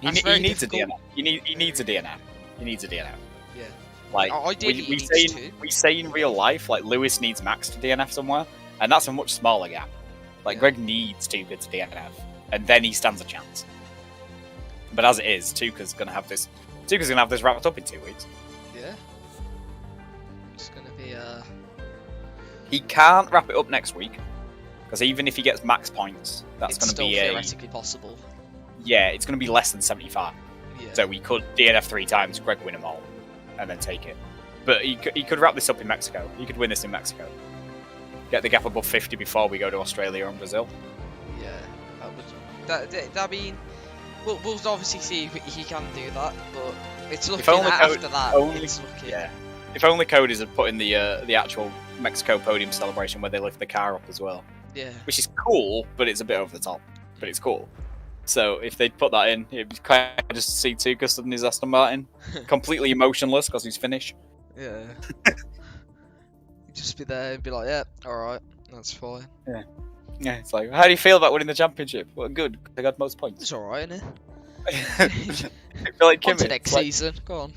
He needs a DNF. He needs a DNF. He needs a DNF. Yeah. Like, we say in real life, like, Lewis needs Max to DNF somewhere, and that's a much smaller gap. Like, Greg needs Tuka to DNF, and then he stands a chance. But as it is, Tuka's gonna have this wrapped up in 2 weeks. Yeah. It's gonna be He can't wrap it up next week, because even if he gets max points, that's gonna be theoretically possible. Yeah, it's gonna be less than 75. Yeah. So we could DNF 3 times, Greg win them all, and then take it. But he could wrap this up in Mexico. He could win this in Mexico. Get the gap above 50 before we go to Australia and Brazil. Yeah, that mean, we'll obviously see if he can do that, but it's looking after that. It's looking. Yeah. If only Cody had put in the actual Mexico podium celebration where they lift the car up as well. Yeah. Which is cool, but it's a bit over the top. But it's cool. So if they'd put that in, it'd be kind of just see Tuka stood in his Aston Martin, completely emotionless because he's Finnish. Yeah. He'd just be there and be like, yeah, alright, that's fine. Yeah. Yeah, it's like, how do you feel about winning the championship? Well, good, they got most points. It's alright, isn't it? I feel like Kimmy. On to next season, go on.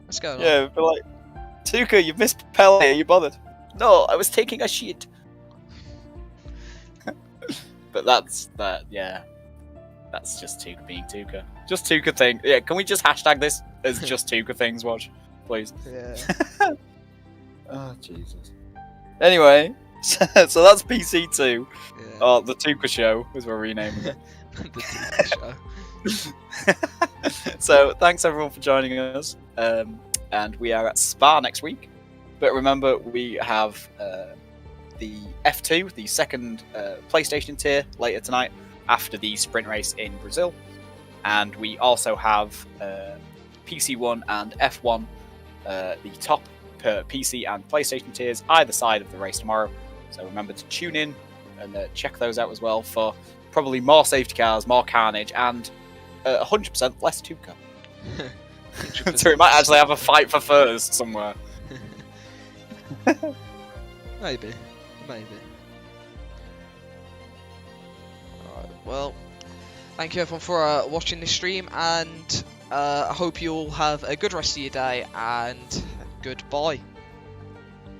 Let's go on. Yeah, but like, Tuka, you missed Pele, are you bothered? No, I was taking a shit. But that's just Tuka being Tuka. Just Tuka thing. Yeah, can we just hashtag this as just Tuka things, watch? Please. Yeah. Oh, Jesus. Anyway, so that's PC2. Yeah. Oh, the Tuka Show, as we're renaming it. The Tuka Show. So, thanks everyone for joining us. And we are at Spa next week. But remember, we have the F2, the second PlayStation tier, later tonight, after the sprint race in Brazil. And we also have PC1 and F1, the top PC and PlayStation tiers, either side of the race tomorrow. So remember to tune in and check those out as well for probably more safety cars, more carnage, and 100% less Tuka. So we might actually have a fight for first somewhere. Maybe. Alright, well, thank you everyone for watching this stream, and I hope you all have a good rest of your day, and goodbye.